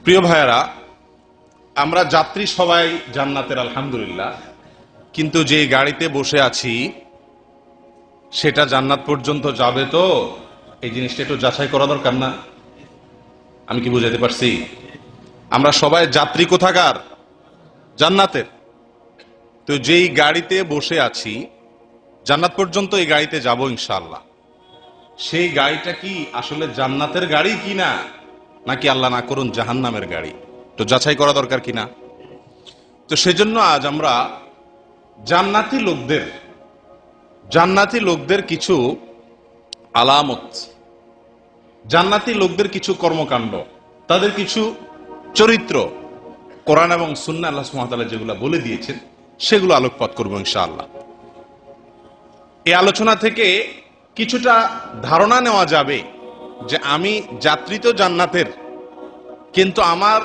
প্রিয় ভাইয়েরা, আমরা যাত্রী সবাই জান্নাতের আলহামদুলিল্লাহ, কিন্তু যে গাড়িতে বসে আছি সেটা জান্নাত পর্যন্ত যাবে তো? এই জিনিসটা একটু যাচাই করা দরকার না? আমি কি বুঝাতে পারছি? আমরা সবাই যাত্রী কোথাকার? জান্নাতের। তো যেই গাড়িতে বসে আছি জান্নাত পর্যন্ত এই গাড়িতে যাব ইনশাআল্লাহ, সেই গাড়িটা কি আসলে জান্নাতের গাড়ি কিনা, নাকি আল্লাহ না করুন জাহান্নামের গাড়ি? তো যাচাই করা দরকার কিনা? তো সেজন্য আজ আমরা জান্নাতি লোকদের কিছু আলামত, জান্নাতি লোকদের কিছু কর্মকাণ্ড, তাদের কিছু চরিত্র, কোরআন এবং সুন্নাহ আল্লাহ সুবহানাহু ওয়া তাআলা যেগুলো বলে দিয়েছেন সেগুলো আলোকপাত করব ইনশাআল্লাহ। এই আলোচনা থেকে কিছুটা ধারণা নেওয়া যাবে যে আমি যাত্রী তো জান্নাতের, কিন্তু আমার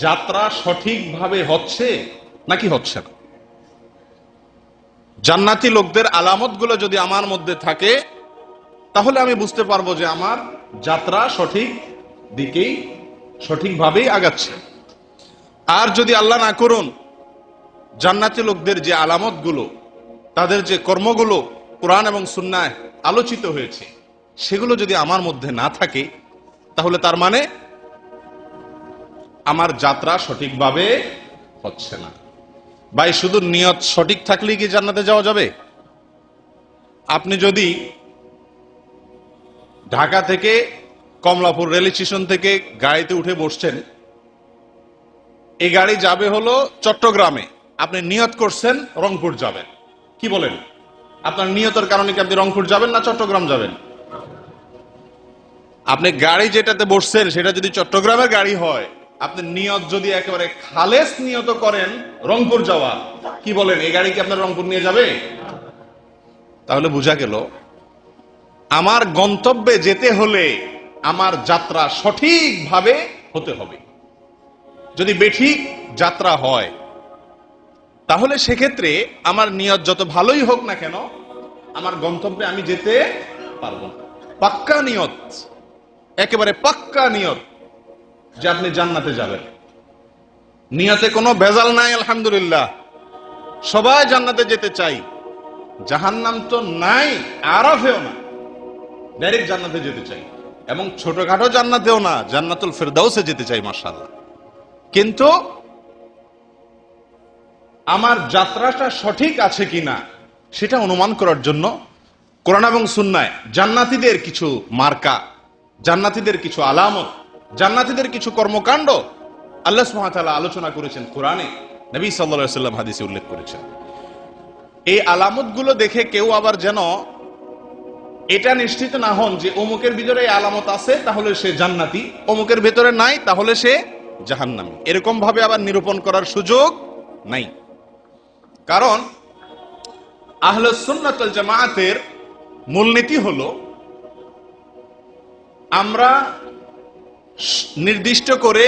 যাত্রা সঠিকভাবে হচ্ছে নাকি হচ্ছে না। জান্নাতি লোকদের আলামতগুলো যদি আমার মধ্যে থাকে তাহলে আমি বুঝতে পারবো যে আমার যাত্রা সঠিক দিকেই, সঠিকভাবেই আগাচ্ছে। আর যদি আল্লাহ না করুন জান্নাতি লোকদের যে আলামতগুলো, তাদের যে কর্মগুলো কোরআন এবং সুন্নাহ আলোচিত হয়েছে সেগুলো যদি আমার মধ্যে না থাকে, তাহলে তার মানে আমার যাত্রা সঠিকভাবে হচ্ছে না। ভাই, শুধু নিয়ত সঠিক থাকলেই কি জান্নাতে যাওয়া যাবে? আপনি যদি ঢাকা থেকে কমলাপুর রেল স্টেশন থেকে গাড়িতে উঠে বসছেন, এই গাড়ি যাবে হলো চট্টগ্রামে, আপনি নিয়ত করছেন রংপুর যাবেন, কি বলেন? আপনার নিয়তের কারণে কি আপনি রংপুর যাবেন না চট্টগ্রাম যাবেন? আপনি গাড়ি যেটাতে বসছেন সেটা যদি চট্টগ্রামের গাড়ি হয়, আপনি নিয়ত যদি একেবারে খালেস নিয়ত করেন রংপুর যাওয়া, কি বলেন, এই গাড়ি কি আপনার রংপুর নিয়ে যাবে? তাহলে বোঝা গেল আমার গন্তব্যে যেতে হলে আমার যাত্রা সঠিকভাবে হতে হবে। যদি বেঠিক যাত্রা হয় তাহলে সেক্ষেত্রে আমার নিয়ত যত ভালোই হোক না কেন, আমার গন্তব্যে আমি যেতে পারবো না। পাক্কা নিয়ত, একেবারে পাক্কা নিয়ত যে আপনি জান্নাতে যাবেন, নিয়তে কোনো ভেজাল নাই আলহামদুলিল্লাহ, সবাই জান্নাতে যেতে চাই, জাহান্নাম তো নাই, আরাফেও না, ডাইরেক্ট জান্নাতে যেতে চাই, এবং ছোটখাটো জান্নাতেও না, জান্নাতুল ফেরদাউসে যেতে চাই মাশাআল্লাহ। কিন্তু আমার যাত্রাটা সঠিক আছে কিনা সেটা অনুমান করার জন্য কোরআন এবং সুন্নাহয় জান্নাতীদের কিছু মার্কা, জান্নাতীদের কিছু আলামত, জান্নাতীদের কিছু কর্মকাণ্ড আল্লাহ সুবহানাহু ওয়া তাআলা আলোচনা করেছেন কোরআনে, নবী সাল্লাল্লাহু আলাইহি ওয়াসাল্লাম হাদিসে উল্লেখ করেছেন। এই আলামতগুলো দেখে কেউ আবার যেন এটা নিশ্চিত না হন যে অমুকের ভিতরে এই আলামত আছে তাহলে সে জান্নাতি, অমুকের ভিতরে নাই তাহলে সে জাহান্নামী, এরকম ভাবে আবার নিরূপণ করার সুযোগ নাই। কারণ আহলুস সুন্নাত ওয়াল জামাআতের মূলনীতি হলো আমরা নির্দিষ্ট করে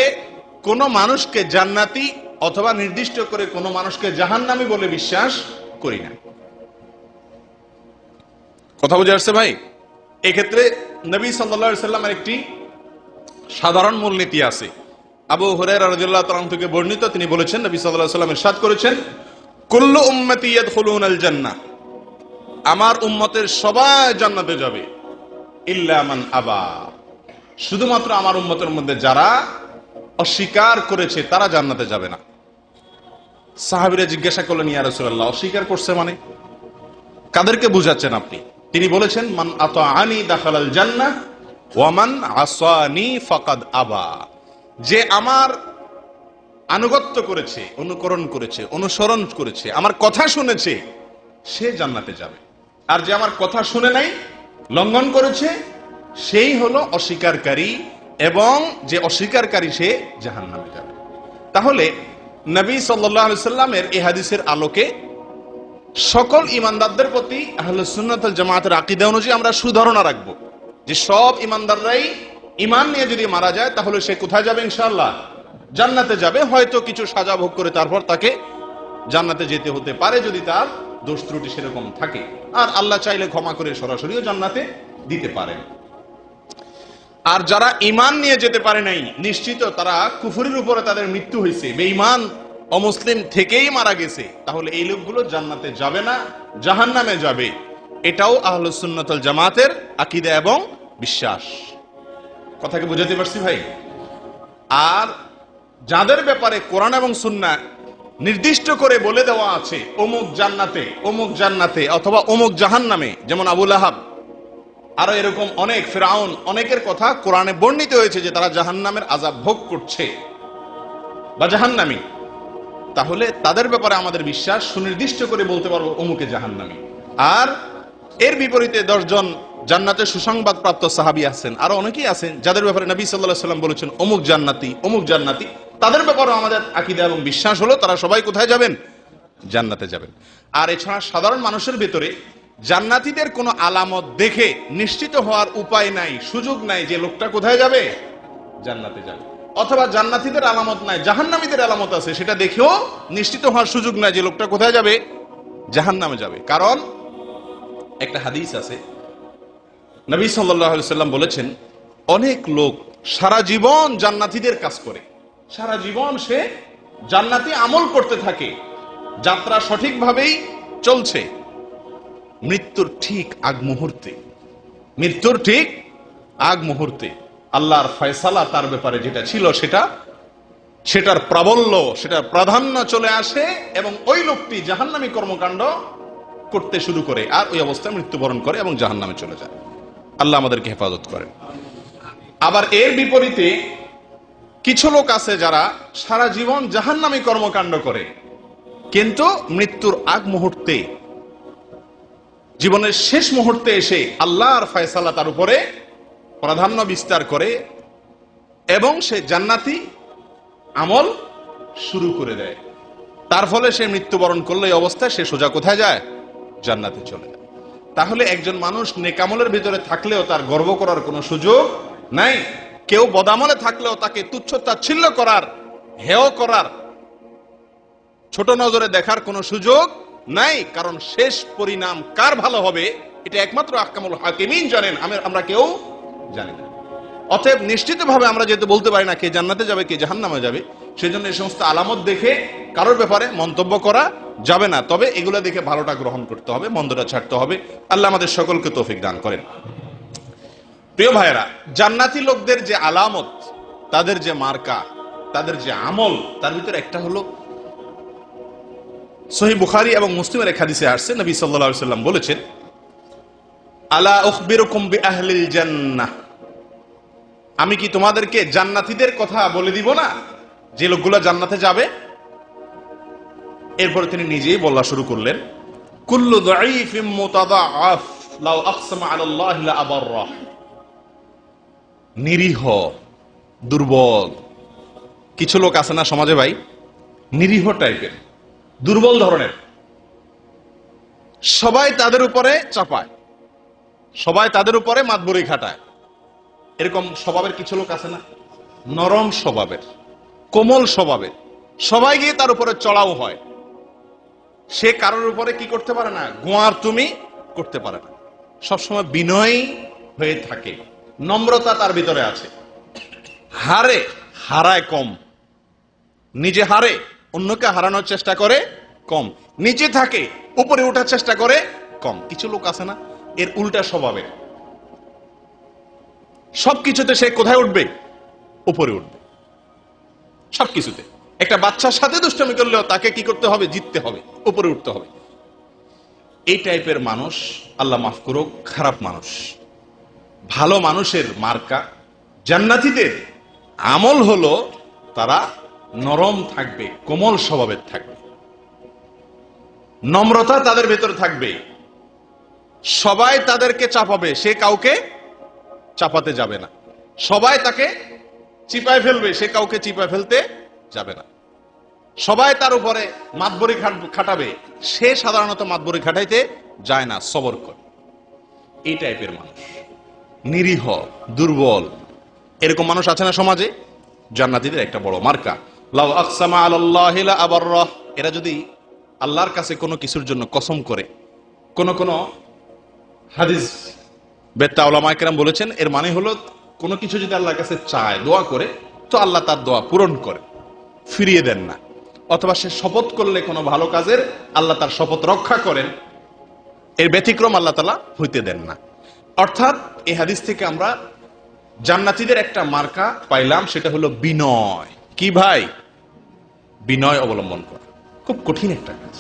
কোন মানুষকে জান্নাতি অথবা নির্দিষ্ট করে কোন মানুষকে জাহান্নামী বলে বিশ্বাস করি না। কথা বুঝে আসছে ভাই? এক্ষেত্রে নবী সাল্লাল্লাহু আলাইহি ওয়াসাল্লামের একটি সাধারণ মূলনীতি আছে। আবু হুরায়রা রাদিয়াল্লাহু তাআলা থেকে বর্ণিত, তিনি বলেছেন, নবী সাল্লাল্লাহু আলাইহি ওয়াসাল্লাম ইরশাদ করেছেন, কুল্লু উম্মতি ইয়াদখুলুনাল জান্নাহ, আমার উম্মতের সবাই জান্নাতে যাবে, ইল্লা মান আবা, শুধুমাত্র আমার উম্মতের মধ্যে যারা অস্বীকার করেছে তারা জান্নাতে যাবে না। সাহাবীরা জিজ্ঞাসা করলেন, ইয়া রাসূলুল্লাহ, অস্বীকার করছে মানে কাদেরকে বুঝাচ্ছেন আপনি? তিনি বলেছেন, মান আতাআনি দাখালাল জান্নাহ ওয়া মান আসানি ফাকাদ আবা, যে আমার আনুগত্য করেছে, অনুকরণ করেছে, অনুসরণ করেছে, আমার কথা শুনেছে, সে জান্নাতে যাবে। আর যে আমার কথা শুনে নাই, লঙ্ঘন করেছে, সেই হলো অস্বীকারী, এবং যে অস্বীকারী সে জাহান্নামে যাবে। তাহলে নবী সাল্লাল্লাহু আলাইহি ওয়াসাল্লামের এই হাদিসের আলোকে সকল ঈমানদারদের প্রতি আহলুস সুন্নাত ওয়াল জামাআতের আকীদা অনুযায়ী আমরা সুধারণা রাখবো যে সব ঈমানদাররাই ঈমান নিয়ে যদি মারা যায় তাহলে সে কোথায় যাবে? ইনশাআল্লাহ জান্নাতে যাবে। হয়তো কিছু সাজা ভোগ করে তারপর তাকে জান্নাতে যেতে হতে পারে যদি তার দোষ ত্রুটি সেরকম থাকে, আর আল্লাহ চাইলে ক্ষমা করে সরাসরিও জান্নাতে দিতে পারেন। আর যারা ঈমান নিয়ে যেতে পারে নাই, নিশ্চিত তারা কুফরের উপরে তাদের মৃত্যু হয়েছে, বেঈমান অমুসলিম থেকেই মারা গেছে, তাহলে এই লোকগুলো জান্নাতে যাবে না, জাহান্নামে যাবে। এটাও আহলুস সুন্নাত ওয়াল জামাতের আকীদা এবং বিশ্বাস। কথাকে বুঝাতে পারছি ভাই? আর যাদের ব্যাপারে কোরআন এবং সুন্নাহ নির্দিষ্ট করে বলে দেওয়া আছে অমুক জান্নাতে, অমুক জান্নাতে অথবা অমুক জাহান্নামে, যেমন আবু লাহাব, আরো এরকম অনেক, ফিরআউন, অনেকের কথা কোরআনে বর্ণিত হয়েছে যে তারা জাহান্নামের আযাব ভোগ করছে বা জাহান্নামী, তাহলে তাদের ব্যাপারে আমাদের বিশ্বাস, সুনির্দিষ্ট করে বলতে পারবো অমুকে জাহান্নামী। আর এর বিপরীতে 10 জন জান্নাতের সুসংবাদ প্রাপ্ত সাহাবী আছেন, আরো অনেকেই আছেন যাদের ব্যাপারে নবী সাল্লাল্লাহু আলাইহি ওয়াসাল্লাম বলেছেন অমুক জান্নাতি, অমুক জান্নাতি। তাদের ব্যাপারে আমাদের আকীদা এবং বিশ্বাস হলো তারা সবাই কোথায় যাবেন? জান্নাতে যাবেন। আর এছাড়া সাধারণ মানুষের ভিতরে জান্নাতীদের কোনো আলামত দেখে নিশ্চিত হওয়ার উপায় নাই, সুযোগ নাই যে লোকটা কোথায় যাবে? জান্নাতে যাবে। অথবা জান্নাতীদের আলামত নাই, জাহান্নামীদের আলামত আছে, সেটা দেখেও নিশ্চিত হওয়ার সুযোগ নাই যে লোকটা কোথায় যাবে? জাহান্নামে যাবে। কারণ একটা হাদিস আছে, নবী সাল্লাল্লাহু আলাইহি সাল্লাম বলেছেন অনেক লোক সারা জীবন জান্নাতীদের কাজ করে, সারা জীবন সে জান্নাতি আমল করতে থাকে, যাত্রা সঠিকভাবেই চলছে, মৃত্যুর ঠিক আগ মুহূর্তে, মৃত্যুর ঠিক আগ মুহূর্তে আল্লাহর ফয়সালা তার ব্যাপারে যেটা ছিল সেটার প্রাবল্য, সেটার প্রাধান্য চলে আসে এবং ওই লোকটি জাহান্নামী কর্মকাণ্ড করতে শুরু করে আর ওই অবস্থায় মৃত্যুবরণ করে এবং জাহান্নামে চলে যায়। আল্লাহ আমাদেরকে হেফাজত করেন। আবার এর বিপরীতে কিছু লোক আছে যারা সারা জীবন জাহান্নামী কর্মকাণ্ড করে, কিন্তু মৃত্যুর আগ মুহূর্তে, জীবনের শেষ মুহূর্তে এসে আল্লাহর ফয়সালা তার উপরে প্রাধান্য বিস্তার করে এবং সে জান্নাতি আমল শুরু করে দেয়। তার ফলে সে মৃত্যুবরণ করলে এই অবস্থায় সে সোজা কোথায় যায়? জান্নাতে চলে যায়। তাহলে একজন মানুষ নেকামলের ভিতরে থাকলেও তার গর্ব করার কোনো সুযোগ নাই। কেউ বদামলে থাকলেও তাকে তুচ্ছ তাচ্ছিল্য করার, হেয় করার, ছোট নজরে দেখার কোনো সুযোগ নাই। কারণ শেষ পরিণাম কার ভালো হবে এটা একমাত্র আহকামুল হাকিমিন জানেন, আমরা কেউ জানি না। অতএব নিশ্চিতভাবে আমরা যেহেতু বলতে পারি না কে জান্নাতে যাবে কে জাহান্নামে যাবে, সেজন্য এই সমস্ত আলামত দেখে কারোর ব্যাপারে মন্তব্য করা যাবে না। তবে এগুলো দেখে ভালোটা গ্রহণ করতে হবে, মন্দটা ছাড়তে হবে। আল্লাহ আমাদের সকলকে তৌফিক দান করেন। প্রিয় ভাইয়েরা, জান্নাতি লোকদের যে আলামত, তাদের যে মার্কা, তাদের যে আমল, তার ভিতরে একটা হলো সহিহ বুখারী এবং মুসলিমের এক হাদিসে আসছে, নবী সাল্লাল্লাহু আলাইহি সাল্লাম বলেছেন, আলা উখবিরুকুম বিআহলিল জান্নাহ, আমি কি তোমাদেরকে জান্নাতীদের কথা বলে দিব না, যে লোকগুলো জান্নাতে যাবে? এরপরে তিনি নিজেই বলা শুরু করলেন, কুল্লু দাঈফিম মুতাদাআফ লাউ আকসামা আলাল্লাহি লা আবাররাহ, নিরীহ, দুর্বল কিছু লোক আছে না সমাজে ভাই, নিরীহ টাইপের, দুর্বল ধরনের, সবাই তাদের উপরে চাপায়, সবাই তাদের উপরে মাতবরি খাটায়। এরকম স্বভাবের কিছু লোক আছে না, নরম স্বভাবের, কোমল স্বভাবের, সবাই গিয়ে তার উপরে চড়াও হয়। সে কারোর উপরে কি করতে পারে না, গোয়ার তুমি করতে পারে না, সবসময় বিনয়ী হয়ে থাকে, নম্রতা তার ভিতরে আছে, হারায় কম, নিজে হারে, অন্যকে হারানোর চেষ্টা করে কম, নিচে থাকে উপরে ওঠার চেষ্টা করে কম। কিছু লোক আছে না এর উল্টা স্বভাবের, সবকিছুতে সে কোথায় উঠবে? উপরে উঠবে সবকিছুতে। একটা বাচ্চার সাথে দুষ্টামি করলেও তাকে কি করতে হবে? জিততে হবে, উপরে উঠতে হবে। এই টাইপের মানুষ, আল্লাহ মাফ করুক, খারাপ মানুষ। ভালো মানুষের মার্কা, জান্নাতীদের আমল হলো তারা নরম থাকবে, কোমল স্বভাবের থাকবে, নম্রতা তাদের ভেতর থাকবে, সবাই তাদেরকে চাপাবে, সে কাউকে চাপাতে যাবে না, সবাই তাকে চিপায় ফেলবে, সে কাউকে চিপায় ফেলতে যাবে না, সবাই তার উপরে মাতবরি খাটাবে, সে সাধারণত মাতবরি খাটাইতে যায় না, সবর করে। এই টাইপের মানুষ, নিরীহ, দুর্বল, এরকম মানুষ আছে না সমাজে, জান্নাতীদের একটা বড় মার্কা। লাউ আকসামা আলাল্লাহি লা আবাররাহ, এরা যদি আল্লাহর কাছে কোনো কিছুর জন্য কসম করে, কোন হাদিস বেত্তা উলামায়ে কেরাম বলেছেন এর মানে হলো কোনো কিছু যদি আল্লাহর কাছে চায়, দোয়া করে, তো আল্লাহ তার দোয়া পূরণ করে, ফিরিয়ে দেন না। অথবা সে শপথ করলে কোনো ভালো কাজের, আল্লাহ তার শপথ রক্ষা করেন, এর ব্যতিক্রম আল্লাহ তাআলা হইতে দেন না। অর্থাৎ এই হাদিস থেকে আমরা জান্নাতীদের একটা মার্কা পাইলাম, সেটা হলো বিনয়। কি ভাই? বিনয় অবলম্বন করা। খুব কঠিন একটা কাজ,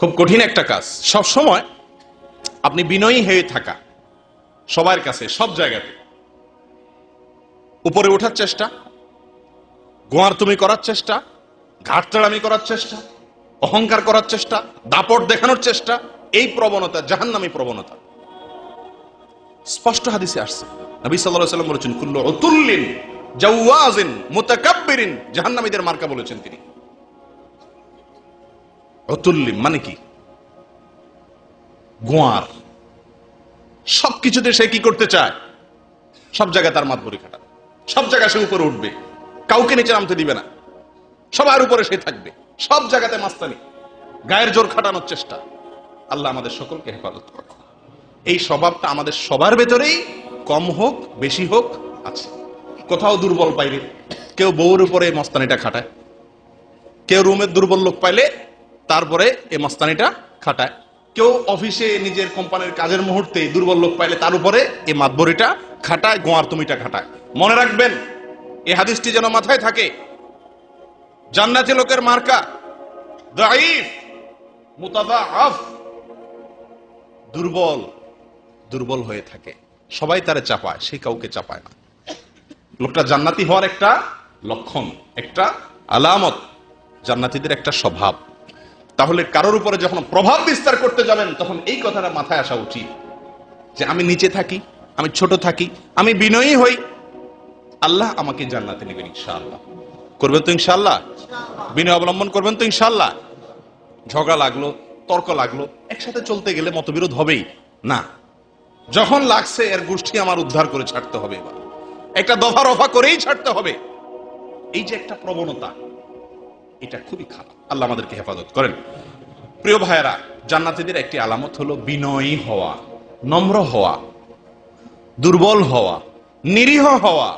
খুব কঠিন একটা কাজ। সব সময় আপনি বিনয়ী হয়ে থাকা, সবার কাছে, সব জায়গাতে। উপরে ওঠার চেষ্টা, গোয়ার তুমি করার চেষ্টা, ঘাটতাড়ামি করার চেষ্টা, অহংকার করার চেষ্টা, দাপট দেখানোর চেষ্টা, এই প্রবণতা জাহান্নামী প্রবণতা। স্পষ্ট হাদিসে আসছে, নবী সাল্লাল্লাহু আলাইহি ওয়াসাল্লাম বলেছেন, কুল্লু উতুল্লিন জাওয়াজিন মুতাকাব্বিরিন, জাহান্নামীদের মার্কা বলেছেন তিনি। উতুল্লিম মানে কি? গোয়ার। সবকিছুতে সে কি করতে চায়? সব জায়গায় তার মাতবরি খাটা, সব জায়গায় সে উপরে উঠবে, কাউকে নিচে নামতে দিবে না, সবার উপরে সে থাকবে, সব জায়গাতে মাস্তানি, গায়ের জোর খাটানোর চেষ্টা। আল্লাহ আমাদের সকলকে হেফাজত করে। এই স্বভাবটা আমাদের সবার ভেতরেই, কম হোক বেশি হোক, আছে। কোথাও দুর্বল পাইলে কেউ বউর উপরে মস্তানিটা খাটায়, কেউ রুমের দুর্বল লোক পাইলে তারপরে এই মস্তানিটা খাটায়, কেউ অফিসে নিজের কোম্পানির কাজের মুহূর্তে দুর্বল লোক পাইলে তার উপরে এই মাতবরিটা খাটায়, গোয়ার তুমিটা খাটায়। মনে রাখবেন, এই হাদিসটি যেন মাথায় থাকে। জান্নাতি লোকের মার্কা দাঈফ, মুতাদাআফ, দুর্বল, দুর্বল হয়ে থাকে। সবাই তারে চাপায়, সে কাউকে চাপায় না। লোকটা জান্নাতি হওয়ার একটা লক্ষণ, একটা আলামত, জান্নাতীদের একটা স্বভাব। তাহলে কারোর উপরে যখন প্রভাব বিস্তার করতে যাবেন, তখন এই কথাটা মাথায় আসা উচিত যে আমি নিচে থাকি, আমি ছোট থাকি, আমি বিনয়ী হই, আল্লাহ আমাকে জান্নাতে নেবেন ইনশাআল্লাহ। করবেন তো ইনশাআল্লাহ? বিনয় অবলম্বন করবেন তো ইনশাআল্লাহ? ঝগড়া লাগলো, তর্ক লাগলো, একসাথে চলতে গেলে মতবিরোধ হবেই না। যখন লাগছে এর গোষ্ঠী আমার উদ্ধার করে ছাড়তে হবে, এবার একটা দফা রফা করেই ছাড়তে হবে। এই যে একটা প্রবণতা, এটা খুবই খারাপ। আল্লাহ আমাদেরকে হেফাজত করেন। প্রিয় ভাইয়েরা, জান্নাতীদের একটি আলামত হলো বিনয়ী হওয়া, নম্র হওয়া, দুর্বল হওয়া, নিরীহ হওয়া।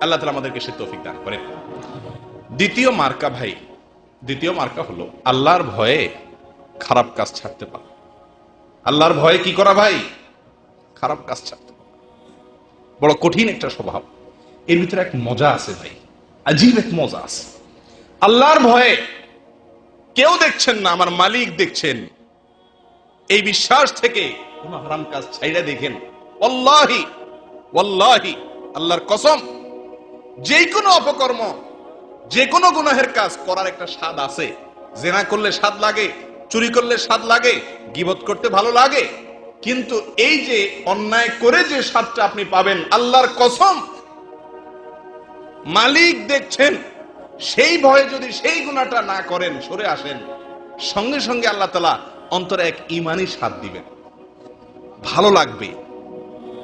আল্লাহ তাআলা আমাদেরকে সে তৌফিক দান করেন। দ্বিতীয় মার্কা ভাই, দ্বিতীয় মার্কা হলো আল্লাহর ভয়ে খারাপ কাজ ছাড়তে পারা। আল্লাহর ভয়ে কি করা ভাই? খারাপ কাজ ছাড়তে পারা। বড় কঠিন একটা স্বভাব। এর ভিতরে এক মজা আছে ভাই, আজীব এক মজা আছে। আল্লাহর ভয়ে কেউ দেখছেন না, আমার মালিক দেখছেন, এই বিশ্বাস থেকে কোন হারাম কাজ ছাইড়া দেখেন। ওয়াল্লাহি ওয়াল্লাহি, আল্লাহর কসম, যে কোনো অপকর্ম, যে কোনো গুনাহের কাজ করার একটা স্বাদ আছে। জেনা করলে স্বাদ লাগে, চুরি করলে স্বাদ লাগে, গীবত করতে ভালো লাগে, কিন্তু এই যে অন্যায় করে যে স্বাদটা আপনি পাবেন, আল্লাহর কসম, মালিক দেখছেন, সেই ভয়ে যদি সেই গুনাহটা না করেন, সরে আসেন, সঙ্গে সঙ্গে আল্লাহ তাআলা অন্তরে এক ঈমানি স্বাদ দিবেন, ভালো লাগবে,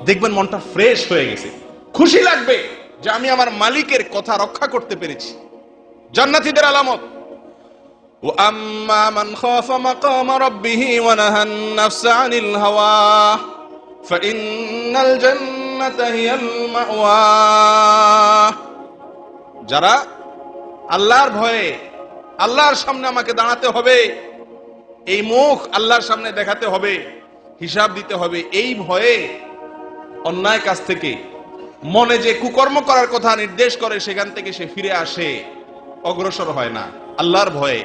দেখবেন মনটা ফ্রেশ হয়ে গেছে, খুশি লাগবে যে আমি আমার মালিকের কথা রক্ষা করতে পেরেছি। জান্নাতীদের আলামত, ওয়াম্মা মান খাফা মাকাম রাব্বিহি ওয়া নাহান নাফসা আনিল হাওয়া ফাইন্নাল জান্নাতা হিয়াল মাওয়া। যারা আল্লাহর ভয়ে, আল্লাহর সামনে আমাকে দাঁড়াতে হবে, এই মুখ আল্লাহর সামনে দেখাতে হবে, হিসাব দিতে হবে, এই ভয়ে অন্যায় কাজ থেকে, মনে যে কুকর্ম করার কথা নির্দেশ করে সেখান থেকে সে ফিরে আসে, অগ্রসর হয় না, আল্লাহর ভয়ে।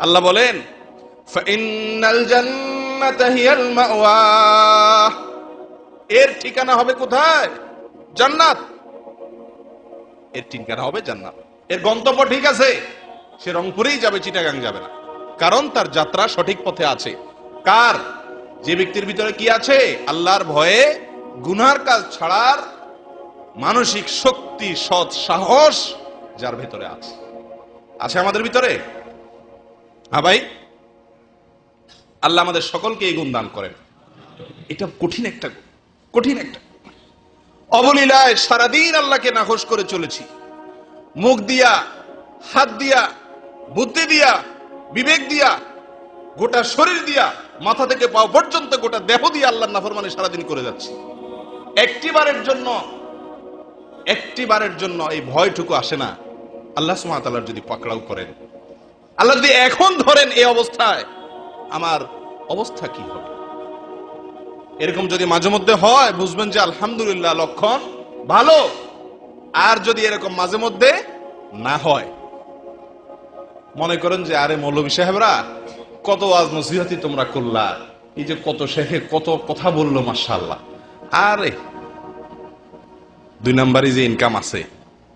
আল্লাহ বলেন, ফাইন্নাল জান্নাতা হিয়াল মাওয়া, এর ঠিকানা হবে কোথায়? জান্নাত। এর ঠিকানা হবে জান্নাত। এর গন্তব্য ঠিক আছে, সে রংপুরেই যাবে, চিটাগাং যাবে না, কারণ তার যাত্রা সঠিক পথে আছে। কার? যে ব্যক্তির ভিতরে কি আছে? আল্লাহর ভয়ে গুনার কাজ ছাড়ার মানসিক শক্তি, সৎ সাহস যার ভিতরে আছে। আছে আমাদের ভিতরে? হ্যাঁ ভাই, আল্লাহ আমাদের সকলকে এই গুণ দান করেন। এটা কঠিন একটা, কঠিন একটা অবলীলায় সারাদিন আল্লাহকে নাখোশ করে চলেছি, মুখ দিয়া, হাত দিয়া, বুদ্ধি দিয়া, বিবেক দিয়া, গোটা শরীর দিয়া, মাথা থেকে পাও পর্যন্ত গোটা দেহ দিয়ে আল্লাহর নাফরমানি সারাদিন করে যাচ্ছি। একটিবারের জন্য এই ভয়টুকু আসে না আল্লাহ সুবহানাহু ওয়া তাআলা যদি পাকড়াও করেন, আল্লাহ যদি এখন ধরেন এই অবস্থায়, আমার অবস্থা কি হবে? এরকম যদি মাঝে মধ্যে হয় বুঝবেন যে আলহামদুলিল্লাহ লক্ষণ ভালো। আর যদি এরকম মাঝে মধ্যে না হয়, মনে করেন যে আরে মৌলভী সাহেবরা কত ওয়াজ নসিহতি তোমরা করলা, এই যে কত শেখে কত কথা বললো মাশাআল্লাহ, আরে 2 নাম্বারই যে ইনকাম আছে,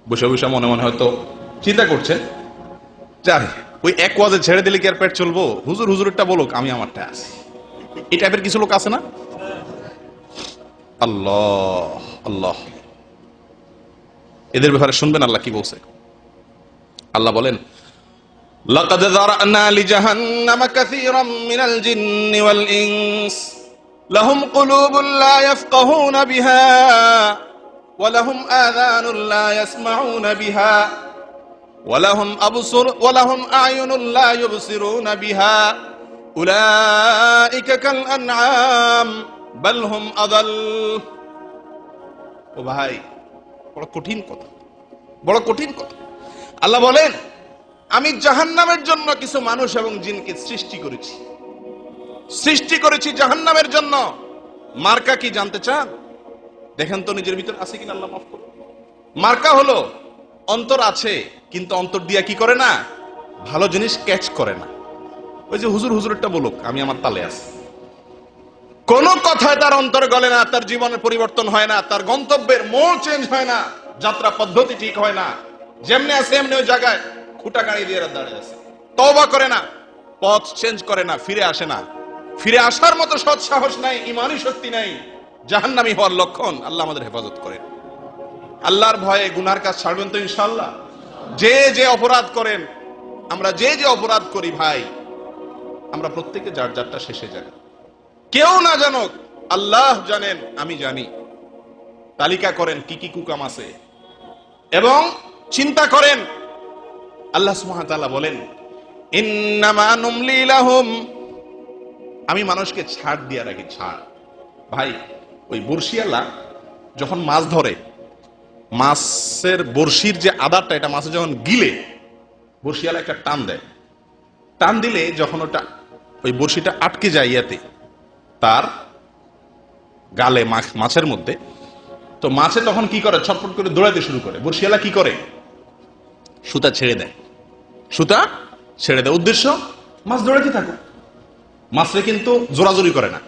বসে বসে মনে মনে হয়তো চিন্তা করছেন যে আরে ওই এক ওয়াজে ছেড়ে দিলে কি আর পেট চলবো, হুজুরটা বলুক, আমি আমারটা আছি। এই টাইপের কিছু লোক আছে না? আল্লাহ আল্লাহ, এদের ব্যাপারে শুনবেন আল্লাহ কি বলছে। আল্লাহ বলেন, লাকাদ যারানা লিজাহান্নামা কাসীরাম মিনাল জিন্নি ওয়াল ইনস লাহুম কুলুবুন লা ইয়াফকাহুনা বিহা ওয়া লাহুম আযানুন লা ইয়াসমাউনা বিহা ওয়া লাহুম আ'য়ুনুন লা ইউবসিরুনা বিহা উলাইকা কাল আনআম বাল হুম আযাল। ও ভাই, বড় কঠিন কথা, বড় কঠিন কথা। আল্লাহ বলেন, আমি জাহান্নামের জন্য কিছু মানুষ এবং জিনকে সৃষ্টি করেছি জাহান্নামের জন্য। মার্কা কি জানতে চান? দেখেন তো নিজের ভিতর আছে কিনা, আল্লাহ মাফ করুন। মার্কা হলো অন্তর আছে, কিন্তু অন্তর দিয়া কি করে না, ভালো জিনিস ক্যাচ করে না। ওই যে হুজুরটা বলুক, আমি আমার তালে আছি। কোন কথায় তার অন্তর গলে না, তার জীবনের পরিবর্তন হয় না, তার গন্তব্যের মোড় চেঞ্জ হয় না, যাত্রা পদ্ধতি ঠিক হয় না, যেমনি আছে এমনি ওই জায়গায় খুঁটা গাড়ি দিয়ে দাঁড়িয়ে আছে। তওবা করে না, পথ চেঞ্জ করে না, ফিরে আসে না, ফিরে আসার মতো সৎ সাহস নাই, ঈমানি শক্তি নাই, জাহান্নামী হওয়ার লক্ষণ। আল্লাহ আমাদের হেফাজত করেন। আল্লাহর ভয়ে গুনার কাজ ছাড়বেন তো ইনশাআল্লাহ। যে অপরাধ করেন, আমরা যে অপরাধ করি ভাই, আমরা প্রত্যেকে যার যারটা শেষে জানি। কেউ না জানুক, আল্লাহ জানেন, আমি জানি। তালিকা করেন কি কি কুকাম আছে এবং চিন্তা করেন। আল্লাহ সুবহানাহু ওয়া তাআলা বলেন, ইন্নামা নুমলি লাহুম, আমি মানুষকে ছাড় দিয়ে রাখি, ছাড়। ভাই, ওই বর্ষিয়ালা যখন মাছ ধরে, মাছের বর্ষির যে আদারটা, এটা মাছে যখন গিলে, বর্ষিয়ালা একটা টান দেয়। টান দিলে যখন ওটা ওই বর্ষিটা আটকে যায় ইয়াতে, তার গালে, মাছের মধ্যে, তো মাছে তখন কি করে, ছটফট করে দৌড়াতে শুরু করে। বর্ষিয়ালা কি করে, সুতা ছেড়ে দেয়, উদ্দেশ্য মাছ দৌড়াতে থাকো। মাছরে কিন্তু জোরাজোরি করে না,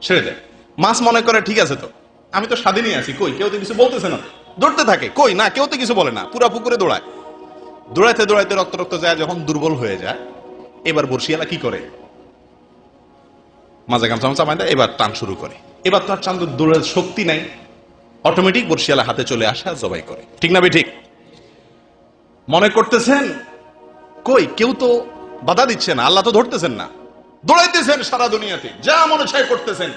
ছেড়ে দেয়। মাছ মনে করে ঠিক আছে, তো আমি তো স্বাধীনই আছি, কই কেউ তো কিছু বলতেছে না, দৌড়তে থাকে, কই না কেউ তো কিছু বলে না, পুরা পুকুরে দৌড়ায়। দৌড়াইতে রক্ত যায়, যখন দুর্বল হয়ে যায়, এবার বর্ষিয়ালা কি করে, মাঝে গামছা বাঁধা, এবার টান শুরু করে। এবার তার চান্দ দৌড়ের শক্তি নাই, অটোমেটিক বর্ষিয়ালা হাতে চলে আসা, জবাই করে। ঠিক না ঠিক? মনে করতেছেন কই কেউ তো বাধা দিচ্ছে না, আল্লাহ তো ধরতেছেন না, দৌড়াইতেছেন সারা দুনিয়াতে, যা মনে চায় করতেছেন,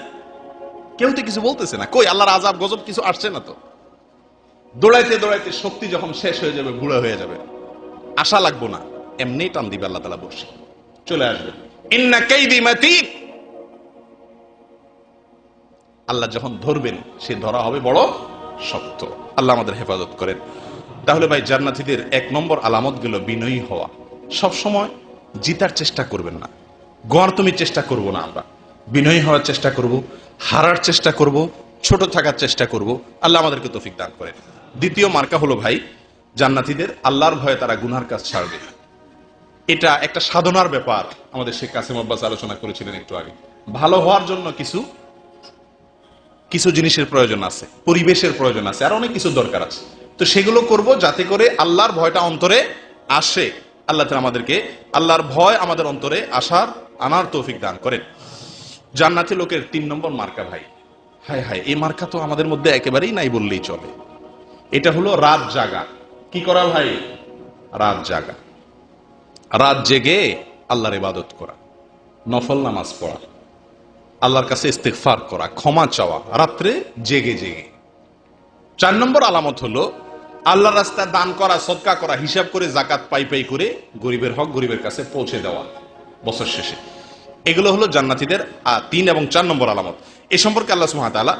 কেউ তো কিছু বলতেছে না। কই আল্লাহর আযাব গজব কিছু আসছে না তো। দৌড়াইতে শক্তি যখন শেষ হয়ে যাবে, বুড়া হয়ে যাবে, আশা লাগবো না, এমনি টান দিবে আল্লাহ তাআলা, বসে চলে আসবে। ইন্না কাইদি মাতীন, আল্লাহ যখন ধরবেন, সে ধরা হবে বড় শক্ত। আল্লাহ আমাদের হেফাজত করেন। তাহলে ভাই, জান্নাতীদের 1 নম্বর আলামত গেল বিনয়ী হওয়া। সব সময় জিতার চেষ্টা করবেন না, গড় তুমি চেষ্টা করব না, আমরা বিনয়ী হওয়ার চেষ্টা করব, হারার চেষ্টা করব, ছোট থাকার চেষ্টা করব। আল্লাহ আমাদেরকে তৌফিক দান করেন। দ্বিতীয় মার্কা হলো ভাই, জান্নাতীদের আল্লাহর ভয়ে তারা গুনার কাজ ছাড়বে। এটা একটা সাধনার ব্যাপার। আমাদের শেখ কাসেম আব্বাস আলোচনা করেছিলেন একটু আগে। ভালো হওয়ার জন্য কিছু জিনিসের প্রয়োজন আছে, পরিবেশের প্রয়োজন আছে, আর অনেক কিছু দরকার আছে। তো সেগুলো করব যাতে করে আল্লাহর ভয়টা অন্তরে আসে। আল্লাহ তাআলা আমাদেরকে আল্লাহর ভয় আমাদের অন্তরে আনার তৌফিক দান করেন। জান্নাতি লোকের 3 নম্বর মার্কা ভাই, হায় হায়, এই মার্কা তো আমাদের মধ্যে একেবারেই নাই বললেই চলে। এটা হলো রাত জাগা। কি করা ভাই? রাত জাগা, রাত জেগে আল্লাহর ইবাদত করা, নফল নামাজ পড়া, আল্লাহর কাছে ইস্তিগফার করা, ক্ষমা চাওয়া, রাত্রে জেগে। 4 নম্বর আলামত হলো আল্লাহর রাস্তায় দান করা, সদকা করা, হিসাব করে যাকাত পাই করে গরিবের হক গরিবের কাছে পৌঁছে দেওয়া বছর শেষে। এগুলো হলো জান্নাতীদের 3 এবং 4 নম্বর আলামত। এ সম্পর্কে আল্লাহ সুবহানাহু ওয়া তাআলা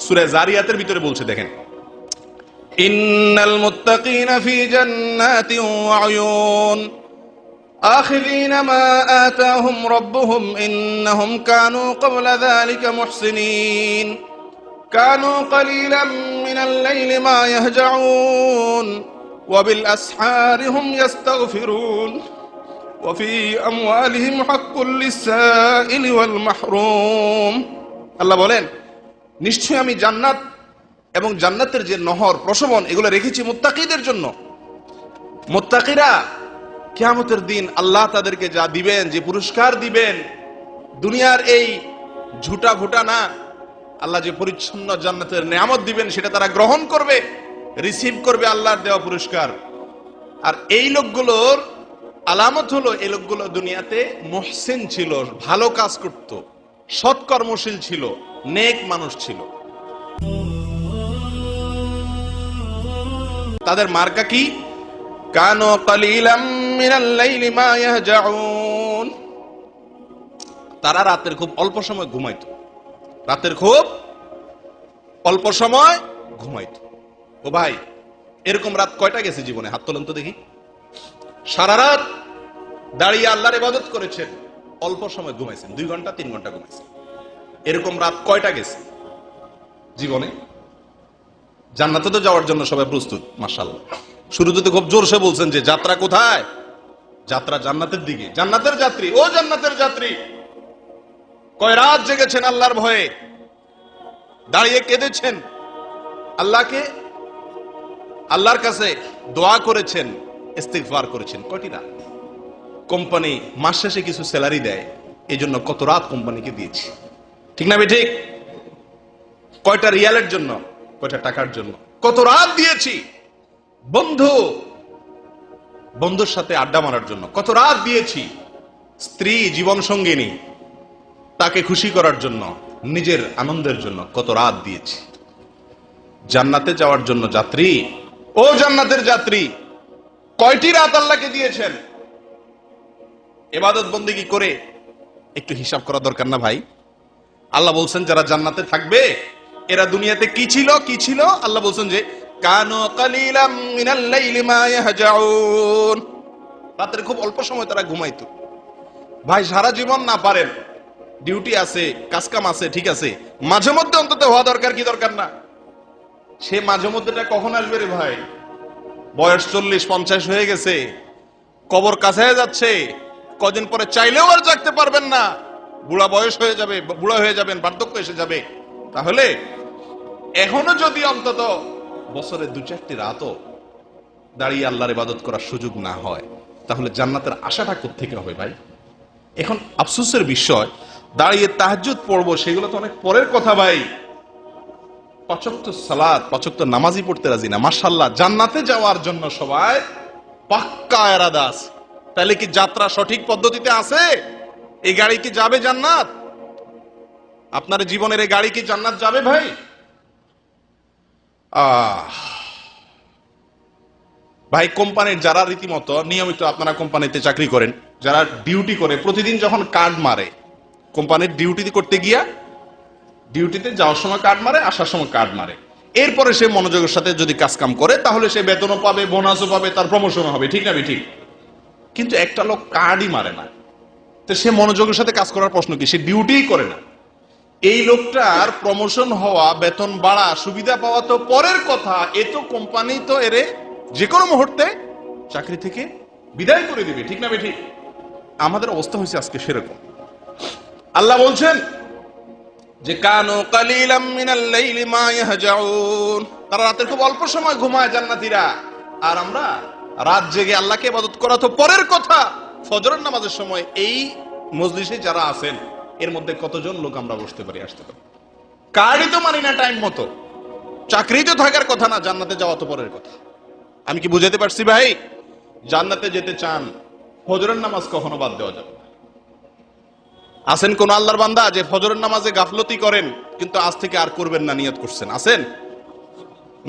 সূরা জারিয়াতের ভিতরে বলছে, দেখেন, ইন্নাল মুত্তাকিনা ফি জান্নাতিন ওয়া উয়ুন আখিযিনা মা আতাহুম রাব্বুহুম ইন্নাহুম কানু ক্বাবলা যালিকা মুহসিনিন কানু ক্বালিলাম মিনাল লাইলি মা ইয়াহজাউন ওয়া বিল আসহারি হুম ইস্তাগফিরুন ওয়া ফি আমওয়ালিহিম হাক্কুল লিস-সাইলি ওয়াল মাহরুম। আল্লাহ বলেন, নিশ্চয়ই আমি জান্নাত এবং জান্নাতের যে নহর, প্রশবন, এগুলো রেখেছি মুত্তাকিদের জন্য। মুত্তাকিরা কিয়ামতের দিন আল্লাহ তাদেরকে যা দিবেন, যে পুরস্কার দিবেন, দুনিয়ার এই ঝুটা ভুটা না, আল্লাহ যে পরিচ্ছন্ন জান্নাতের নিয়ামত দিবেন সেটা তারা গ্রহণ করবে, রিসিভ করবে আল্লাহর দেওয়া পুরস্কার। আর এই লোকগুলোর আলামত হলো, এই লোকগুলো দুনিয়াতে মুহসিন ছিল, ভালো কাজ করত, সৎকর্মশীল ছিল, নেক মানুষ ছিল। তাদের মার্কা কি? কানু কালিলাম মিনাল লাইলি মা ইয়াহজাউন। তারা রাতের খুব অল্প সময় ঘুমাইতো, রাতের খুব অল্প সময় ঘুমাইতো। ও ভাই, এরকম রাত কয়টা গেছে জীবনে? হাত তোলেন তো দেখি। সারা রাত দাঁড়িয়ে আল্লাহর ইবাদত করেছেন, অল্প সময় ঘুমাইছেন, 2 ঘন্টা 3 ঘন্টা ঘুমাইছেন। এরকম রাত কয়টা গেছে জীবনে? জান্নাতে তো যাওয়ার জন্য সবাই প্রস্তুত, মাশাআল্লাহ। শুরুতে তো খুব জোরসে বলছেন যে যাত্রা কোথায়? যাত্রা জান্নাতের দিকে। জান্নাতের যাত্রী, ও জান্নাতের যাত্রী, কয় রাত জেগেছেন আল্লাহর ভয়ে, দাঁড়িয়ে কেঁদেছেন, আল্লাহর কাছে দোয়া করেছেন, ইস্তিগফার করেছেন। কয়টি রাত? কোম্পানি মাস শেষে কিছু স্যালারি দেয়, এই জন্য কত রাত কোম্পানিকে দিয়েছি, ঠিক না ঠিক? কয়টা রিয়ালের জন্য, কয়টা টাকার জন্য কত রাত দিয়েছি। বন্ধুর সাথে আড্ডা মারার জন্য কত রাত দিয়েছি। স্ত্রী, জীবন সঙ্গিনী, তাকে খুশি করার জন্য, নিজের আনন্দের জন্য কত রাত দিয়েছি। জান্নাতে যাওয়ার জন্য যাত্রী, ও জান্নাতের যাত্রী, কয়টি রাত আল্লাহকে দিয়েছেন? ইবাদত বন্দেগী করে একটু হিসাব করা দরকার না ভাই? আল্লাহ বলছেন যারা জান্নাতে থাকবে এরা দুনিয়াতে কি ছিল? আল্লাহ বলছেন যে কানু কালিলাম মিনাল লাইলি মা ইয়াহজাউন, রাতের খুব অল্প সময় তারা ঘুমাইতো। ভাই, সারা জীবন না পারেন, ডিউটি আছে, কাজকাম আছে, ঠিক আছে, মাঝে মধ্যে অন্তত হওয়া দরকার, কি দরকার না? সে মাঝে মধ্যেটা কখন আসবে রে ভাই? বয়স 40-50 হয়ে গেছে, কবর কাছে যাচ্ছে, কদিন পরে চাইলেও আর জাগতে পারবেন না, বুড়া বয়স হয়ে যাবে, বুড়া হয়ে যাবেন, বার্ধক্য এসে যাবে। তাহলে এখনো যদি অন্তত বছরে 2-4টি রাতও দাঁড়িয়ে আল্লাহর ইবাদত করার সুযোগ না হয়, তাহলে জান্নাতের আশাটা কোত্থেকে হবে ভাই? এখন আফসোসের বিষয়, দাঁড়িয়ে তাহাজ্জুদ পড়বো সেগুলো তো অনেক পরের কথা ভাই। 5 ওয়াক্ত সালাত, 5 ওয়াক্ত নামাজই পড়তে রাজি না। মাশাআল্লাহ, জান্নাতে যাওয়ার জন্য সবাই পাক্কা ইরাদা আছে। তাহলে কি যাত্রা সঠিক পদ্ধতিতে আছে? এই গাড়ি কি যাবে জান্নাত? আপনার জীবনের এই গাড়ি কি জান্নাত যাবে ভাই? ভাই, কোম্পানির যারা রীতিমতো নিয়মিত, আপনারা কোম্পানিতে চাকরি করেন, যারা ডিউটি করে, প্রতিদিন যখন কার্ড মারে, কোম্পানির ডিউটি করতে গিয়া ডিউটিতে যাওয়ার সময় কার্ড মারে, আসার সময় কার্ড মারে, এরপরে সে মনোযোগের সাথে যদি কাজ কাম করে তাহলে সে বেতনও পাবে, বোনাসও পাবে, তার প্রমোশনও হবে, ঠিক না ঠিক? কিন্তু একটা লোক কার্ডই মারে না, তো সে মনোযোগের সাথে কাজ করার প্রশ্ন কি? সে ডিউটিই করে না। এই লোকটার প্রমোশন হওয়া, বেতন বাড়া, সুবিধা পাওয়া তো পরের কথা, এ তো কোম্পানি তো এরে যে কোনো মুহূর্তে চাকরি থেকে বিদায় করে দিবে, ঠিক না ঠিক? আমাদের অবস্থা হয়েছে আজকে সেরকম। আল্লাহ বলছেন যে কানু কালিলাম মিনাল লাইলি মা ইয়াহজাউন, তারা রাতের খুব অল্প সময় ঘুমায় জান্নাতীরা, আর আমরা রাত জেগে আল্লাহকে ইবাদত করা তো পরের কথা। ফজরের নামাজের সময় এই মজলিসে যারা আছেন এর মধ্যে কতজন লোক আমরা বসতে পারি, আসতে পারি? কার্ডই তো মানি না টাইম মতো, চাকরি তো থাকার কথা না, জান্নাতে যাওয়া তো পরের কথা। আমি কি বুঝাতে পারছি ভাই? জান্নাতে যেতে চান, ফজরের নামাজ কখনো বাদ দেওয়া যাবে না। আছেন কোন আল্লাহর বান্দা যে ফজরের নামাজে গাফলতি করেন কিন্তু আজ থেকে আর করবেন না নিয়ত করছেন? আছেন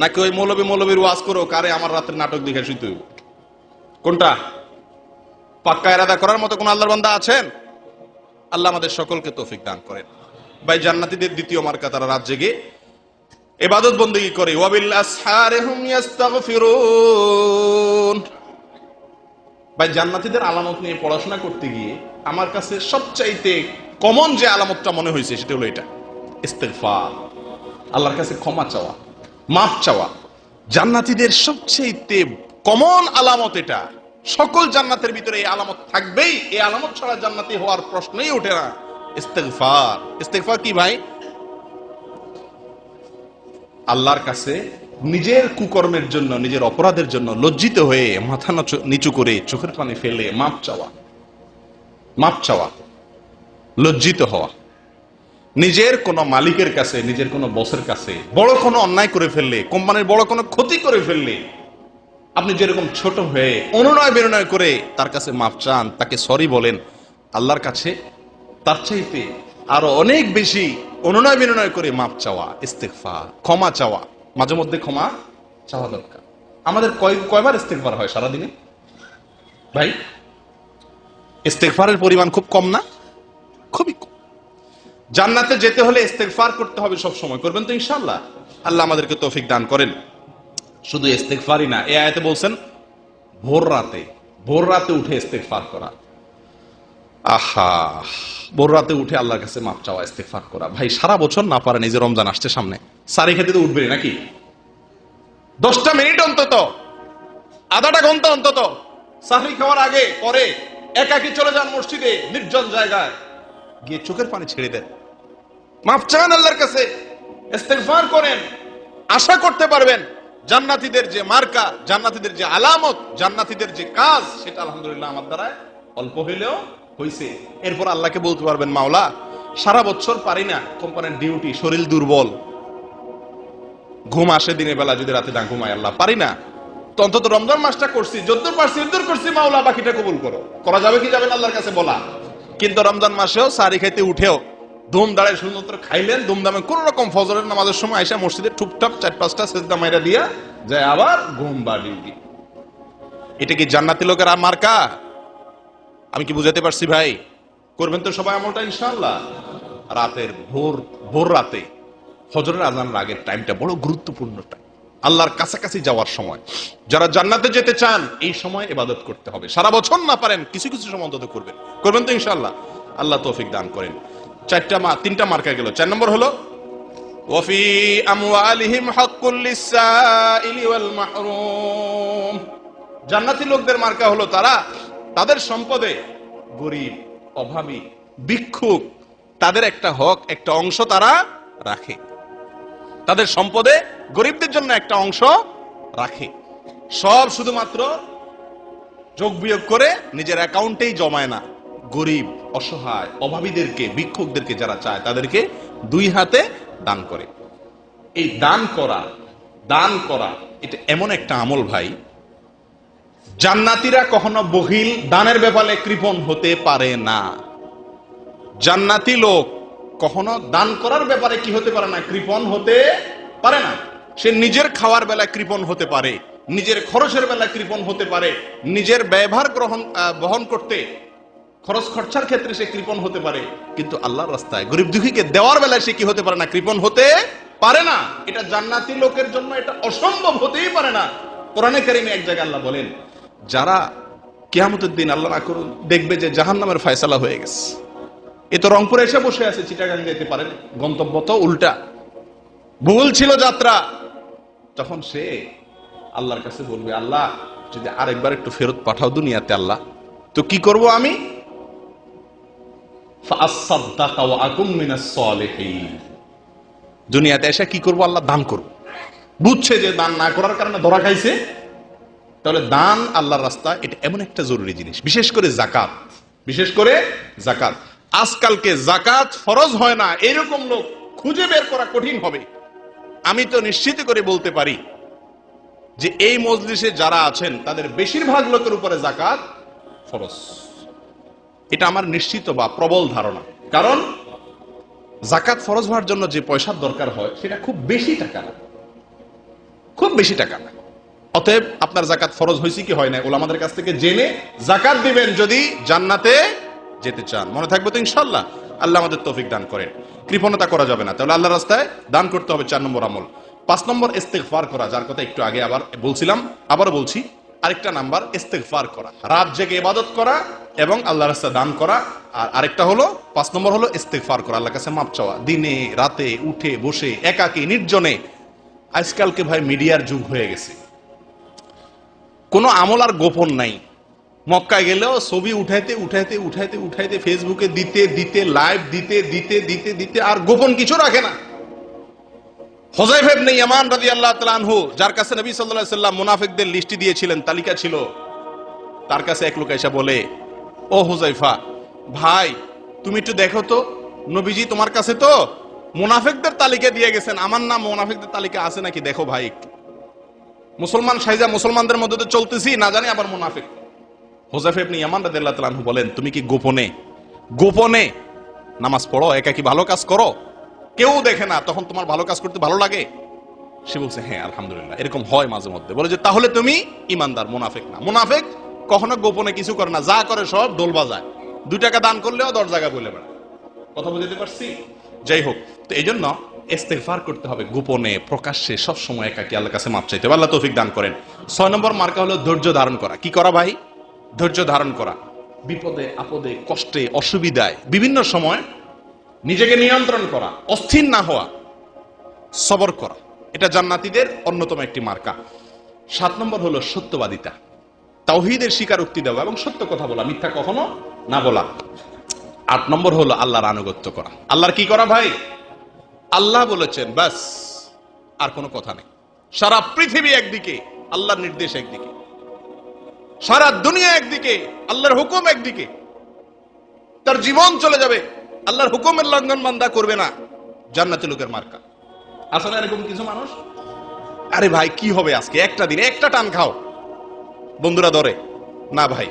নাকি ওই মৌলবীর ওয়াজ করো কারে আমার রাতের নাটক দেখে শুইতে হইব? কোনটা? পাক্কা ইরাদা করার মতো কোন আল্লাহর বান্দা আছেন? আল্লাহ আমাদের সকলকে তৌফিক দান করেন। ভাই, জান্নাতীদের দ্বিতীয় মার্কা, তারা রাত জেগে ইবাদত বন্দেগী করে। ওয়াবিল আসহারি হুম ইস্তাগফিরুন। ভাই জান্নাতীদের আলামত নিয়ে পড়াশোনা করতে গিয়ে আমার কাছে সবচাইতে কমন যে আলামতটা মনে হয়েছে সেটা হলো এটা, ইস্তিগফার, আল্লাহর কাছে ক্ষমা চাওয়া, মাফ চাওয়া। জান্নাতীদের সবচাইতে কমন আলামত এটা। সকল জান্নাতের ভিতরে এই আলামত থাকবেই, এই আলামত ছাড়া জান্নাতি হওয়ার প্রশ্নই ওঠে না। ইস্তিগফার। ইস্তিগফার কি ভাই? আল্লাহর কাছে নিজের কুকর্মের জন্য, নিজের অপরাধের জন্য লজ্জিত হয়ে মাথা নিচু করে চোখের পানি ফেলে মাপ চাওয়া, মাপ চাওয়া, লজ্জিত হওয়া। নিজের কোন মালিকের কাছে, নিজের কোন বসের কাছে বড় কোনো অন্যায় করে ফেললে, কোম্পানির বড় কোনো ক্ষতি করে ফেললে আপনি যেরকম ছোট হয়ে অনুনয় বিনয় করে তার কাছে মাপ চান, তাকে সরি বলেন, আল্লাহর কাছে তার চাইতে আরো অনেক বেশি অনুনয় বিনয় করে মাপ চাওয়া, ইস্তিগফার, ক্ষমা চাওয়া। মাঝে মধ্যে ক্ষমা চাওয়া দরকার। আমাদের কয়বার ইস্তিগফার হয় সারাদিনে ভাই? ইস্তিগফারের পরিমাণ খুব কম না? খুবই কম। জান্নাতে যেতে হলে ইস্তিগফার করতে হবে সব সময়। করবেন তো ইনশাআল্লাহ? আল্লাহ আমাদেরকে তৌফিক দান করেন। শুধু ইস্তিগফারই না, এই আয়াতে বলছেন ভোর রাতে উঠে ইস্তিগফার করা। আহা, ভোর রাতে উঠে আল্লাহর কাছে মাপ চাওয়া, ইস্তিগফার করা। ভাই সারা বছর না পারেন, এই যে রমজান আসছে সামনে, সারি খেতে তো উঠবে নাকি? 10টা মিনিট অন্তত, আধাটা ঘন্টা অন্তত সাহরি খাওয়ার আগে পরে একাকি চলে যান মসজিদে, নির্জন জায়গায় গিয়ে চোখের পানি ছেড়ে দেন, মাফ চান আল্লাহর কাছে, ইস্তিগফার করেন। আশা করতে পারবেন জান্নাতীদের যে মার্কা, জান্নাতীদের যে আলামত, জান্নাতীদের যে কাজ, সেটা আলহামদুলিল্লাহ আমার দ্বারা অল্প হইলেও হইছে। এরপর আল্লাহকে বলতে পারবেন, মাওলা সারা বছর পারি না, কোম্পানির ডিউটি, শরীর দুর্বল, ঘুম আসে দিনের বেলা, যদি রাতে না ঘুমাই আল্লাহ পারি না, তো অন্তত রমজান মাসটা করছি, যদ্দূর পারছি উদ্দূর করছি, মাওলা বাকিটা কবুল করো। করা যাবে কি যাবে না আল্লাহর কাছে বলা। কিন্তু রমজান মাসেও সারি খাইতে উঠেও ধুম দাঁড়ায় শুধুমাত্র খাইলেন, ধুমধামে কোন রকম ফজরের নামাজের সময় আইসা মসজিদে টুপটাপ 4-5টা সেজদা মাইরা দিয়া যায়, আবার ঘুম বা ডিউটি। এটা কি জান্নাতি লোকের মার্কা? আমি কি বুঝাতে পারছি ভাই? করবেন তো সবাই আমলটা ইনশাআল্লাহ। রাতের ভোর রাতে ফজরের আজানের আগের টাইমটা বড় গুরুত্বপূর্ণ টাইম, আল্লাহর কাছাকাছি যাওয়ার সময়। যারা জান্নাতে যেতে চান এই সময় ইবাদত করতে হবে। সারা বছর না পারেন, কিছু কিছু সময় অন্তত করবেন তো ইনশাআল্লাহ। আল্লাহ তৌফিক দান করেন। 3টা মার্কা গেল। 4 নম্বর হলো ওয়াফি আমওয়ালিহিম হাক্কুল লিসাইলি ওয়াল মাহরুম। জান্নাতি লোকদের মার্কা হলো তারা তাদের সম্পদে গরিব, অভাবী, ভিক্ষুক, তাদের একটা হক, একটা অংশ তারা রাখে। তাদের সম্পদে গরিবদের জন্য একটা অংশ রাখে। সব শুধুমাত্র যোগ বিয়োগ করে নিজের অ্যাকাউন্টেই জমায় না। গরিব, অসহায়, অভাবীদেরকে, ভিক্ষুকদেরকে যারা চায় তাদেরকে 2 হাতে দান করে। এই দান করা এটা এমন একটা আমল ভাই, জান্নাতীরা কখনো বখিল, দানের ব্যাপারে কৃপণ হতে পারে না। জান্নাতি লোক কখনো দান করার ব্যাপারে কি হতে পারে না? কৃপণ হতে পারে না। সে নিজের খাওয়ার বেলায় কৃপণ হতে পারে, নিজের খরচের বেলায় কৃপণ হতে পারে, নিজের ব্যয়ভার বহন করতে খরচ খরচার ক্ষেত্রে সে কৃপণ হতে পারে, কিন্তু আল্লাহর রাস্তায় গরিব দুঃখীকে দেওয়ার বেলায় সে কি হতে পারে না? কৃপণ হতে পারে না। এটা জান্নাতি লোকের জন্য এটা অসম্ভব, হতেই পারে না। কোরআনে কারিমে এক জায়গায় আল্লাহ বলেন, যারা কিয়ামতের দিন আল্লাহ না করুন দেখবে যে জাহান্নামের ফয়সালা হয়ে গেছে, এ তো রংপুরে এসে বসে আছে, চিটাগাং যেতে পারেন, গন্তব্য তো উল্টা, ভুল ছিল যাত্রা। তখন সে আল্লাহর কাছে বলবে, আল্লাহ যদি আরেকবার একটু ফেরত পাঠাও দুনিয়াতে আল্লাহ, তো কি করব আমি? দুনিয়াতে এসে কি করব? আল্লাহ দান করব। বুঝছে যে দান না করার কারণে ধরা খাইছে, তাহলে দান আল্লাহর রাস্তা এটা এমন একটা জরুরি জিনিস। বিশেষ করে জাকাত। আজকালকে জাকাত ফরজ হয় না এরকম লোক খুঁজে বের করা কঠিন হবে। আমি তো নিশ্চিত করে বলতে পারি যে এই মজলিসে যারা আছেন তাদের বেশিরভাগ লোকের উপরে জাকাত ফরজ। এটা আমার নিশ্চিত বা প্রবল ধারণা। কারণ জাকাত ফরজ হওয়ার জন্য যে পয়সার দরকার হয় সেটা খুব বেশি টাকা না। অতএব আপনার জাকাত ফরজ হয়েছে কি হয় না, ওলামাদের কাছ থেকে জেনে জাকাত দিবেন যদি জান্নাতে যেতে চান। মনে থাকবে তো ইনশাআল্লাহ। আল্লাহ আমাদের তৌফিক দান করেন। কৃপণতা করা যাবে না, তাহলে আল্লাহর রাস্তায় দান করতে হবে। 4 নম্বর আমল। 5 নম্বর ইস্তেগফার করা, যার কথা একটু আগে আবার বলছিলাম, আবার বলছি। আরেকটা নাম্বার ইস্তেগফার করা, রাত জেগে ইবাদত করা এবং আল্লাহর রাস্তায় দান করা। আর আরেকটা হলো 5 নম্বর হলো ইস্তেগফার করা, আল্লাহর কাছে মাপ চাওয়া, দিনে রাতে উঠে বসে একাকী নির্জনে। আজকালকে ভাই মিডিয়ার যুগ হয়ে গেছে, কোনো আমল আর গোপন নাই। মক্কায় গেলেও ছবি উঠাইতে উঠাইতে উঠাইতে উঠাইতে ফেসবুকে দিতে দিতে লাইভ দিতে দিতে দিতে দিতে আর গোপন কিছু রাখে না। হুযায়ফা ইবনে ইয়ামান রাদিয়াল্লাহু তাআলা আনহু, যার কাছে নবী সাল্লাল্লাহু আলাইহি সাল্লাম মুনাফিকদের লিস্ট দিয়েছিলেন, তালিকা ছিল, তার কাছে এক লোক এসে বলে, ও হুযায়ফা ভাই, তুমি একটু দেখো তো, নবীজি তোমার কাছে তো মুনাফিকদের তালিকা দিয়ে গেছেন, আমার নাম মুনাফিকদের তালিকা আছে নাকি দেখো ভাই একটু। মুসলমান সাইজা মুসলমানদের মধ্যে তো চলতেছি, না জানি আবার মুনাফিক। হুযায়ফা ইবনে ইয়ামান রাদিয়াল্লাহু তাআলা আনহু বলেন, তুমি কি গোপনে গোপনে নামাজ পড়ো, একাকী ভালো কাজ করো, কেউ দেখে না, তখন তোমার ভালো কাজ করতে ভালো লাগে? সে বলছে, হ্যাঁ আলহামদুলিল্লাহ, এরকম হয় মাঝে মধ্যে। বলে যে তাহলে তুমি ইমানদার, মুনাফিক না। মুনাফিক কখনো গোপনে কিছু করে না, যা করে সব ঢোল বাজায়, 2 টাকা দান করলেও 10 জায়গা বলে বেড়ায়। কথা বুঝতে পারছি? যাই হোক, তো এই জন্য ইস্তেগফার করতে হবে গোপনে, প্রকাশ্যে, সব সময় একাকী আল্লাহর কাছে মাপ চাইতে হবে। আল্লাহ তৌফিক দান করেন। 6 নম্বর মার্কা হলো ধৈর্য ধারণ করা। কি করা ভাই? ধৈর্য ধারণ করা। বিপদে আপদে কষ্টে অসুবিধায় বিভিন্ন সময় নিজেকে নিয়ন্ত্রণ করা, অস্থির না হওয়া, সবর করা, এটা জান্নাতীদের অন্যতম একটি মার্কা। 7 নম্বর হলো সত্যবাদিতা, তাওহীদের স্বীকারোক্তি দেওয়া এবং সত্য কথা বলা, মিথ্যা কখনো না বলা। 8 নম্বর হলো আল্লাহর আনুগত্য করা। আল্লাহর কি করা ভাই? আল্লাহ বলেছেন, ব্যাস, আর কোনো কথা নেই। সারা পৃথিবী একদিকে, আল্লাহর নির্দেশ একদিকে, সারা দুনিয়া একদিকে, আল্লাহর হুকুম একদিকে, তার জীবন চলে যাবে, আল্লাহর হুকুমের লঙ্ঘন বান্দা করবে না, জান্নাতি লোকের মার্কা। আসলে এরকম কিছু মানুষ, আরে ভাই কি হবে আজকে, একটা দিনে একটা টান খাও, বন্ধুরা ধরে না ভাই,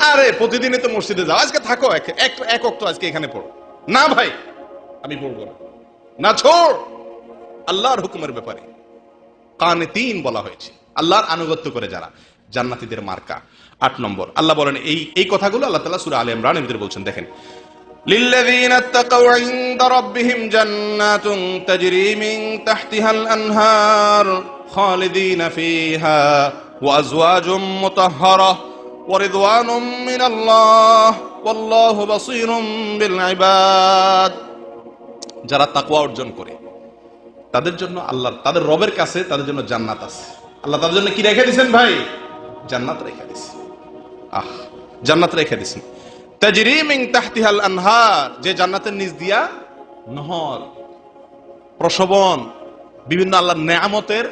আরে প্রতিদিনই তো মসজিদে যাও, আজকে থাকো এক ওয়াক্ত আজকে এখানে পড়ো না ভাই, আমি পড়বো না, না ছোড়। আল্লাহর হুকুমের ব্যাপারে কানিতিন বলা হয়েছে, আল্লাহর আনুগত্য করে যারা, জান্নাতীদের মার্কা। 8 নম্বর আল্লাহ বলেন, এই কথাগুলো আল্লাহ তাআলা সূরা আলে ইমরানের ভিতরে বলছেন, দেখেন, লিল্লাযীনা ইত্তাকাউ ইনদা রাব্বিহিম জান্নাতুন তাজরি মিন তাহতিহাল আনহার খালিদিনা ফিহা ওয়া আজওয়াজুম মুতাহহারা ওয়া রিদওয়ানুম মিনাল্লাহ ওয়াল্লাহু বাসীরুম বিল ইবাদ। যারা তাকওয়া অর্জন করে তাদের জন্য আল্লাহ, তাদের রবের কাছে তাদের জন্য জান্নাত আছে। আল্লাহ তাদের জন্য কি রেখে দিয়েছেন ভাই? জান্নাত রেখে দিয়েছেন। জান্নাত রেখে দিয়েছেন। তাজরি মিন তাহতিহাল আনহার, যে জান্নাতের নিচ দিয়া নহর, প্রসবন, বিভিন্ন আল্লাহর নেয়ামতের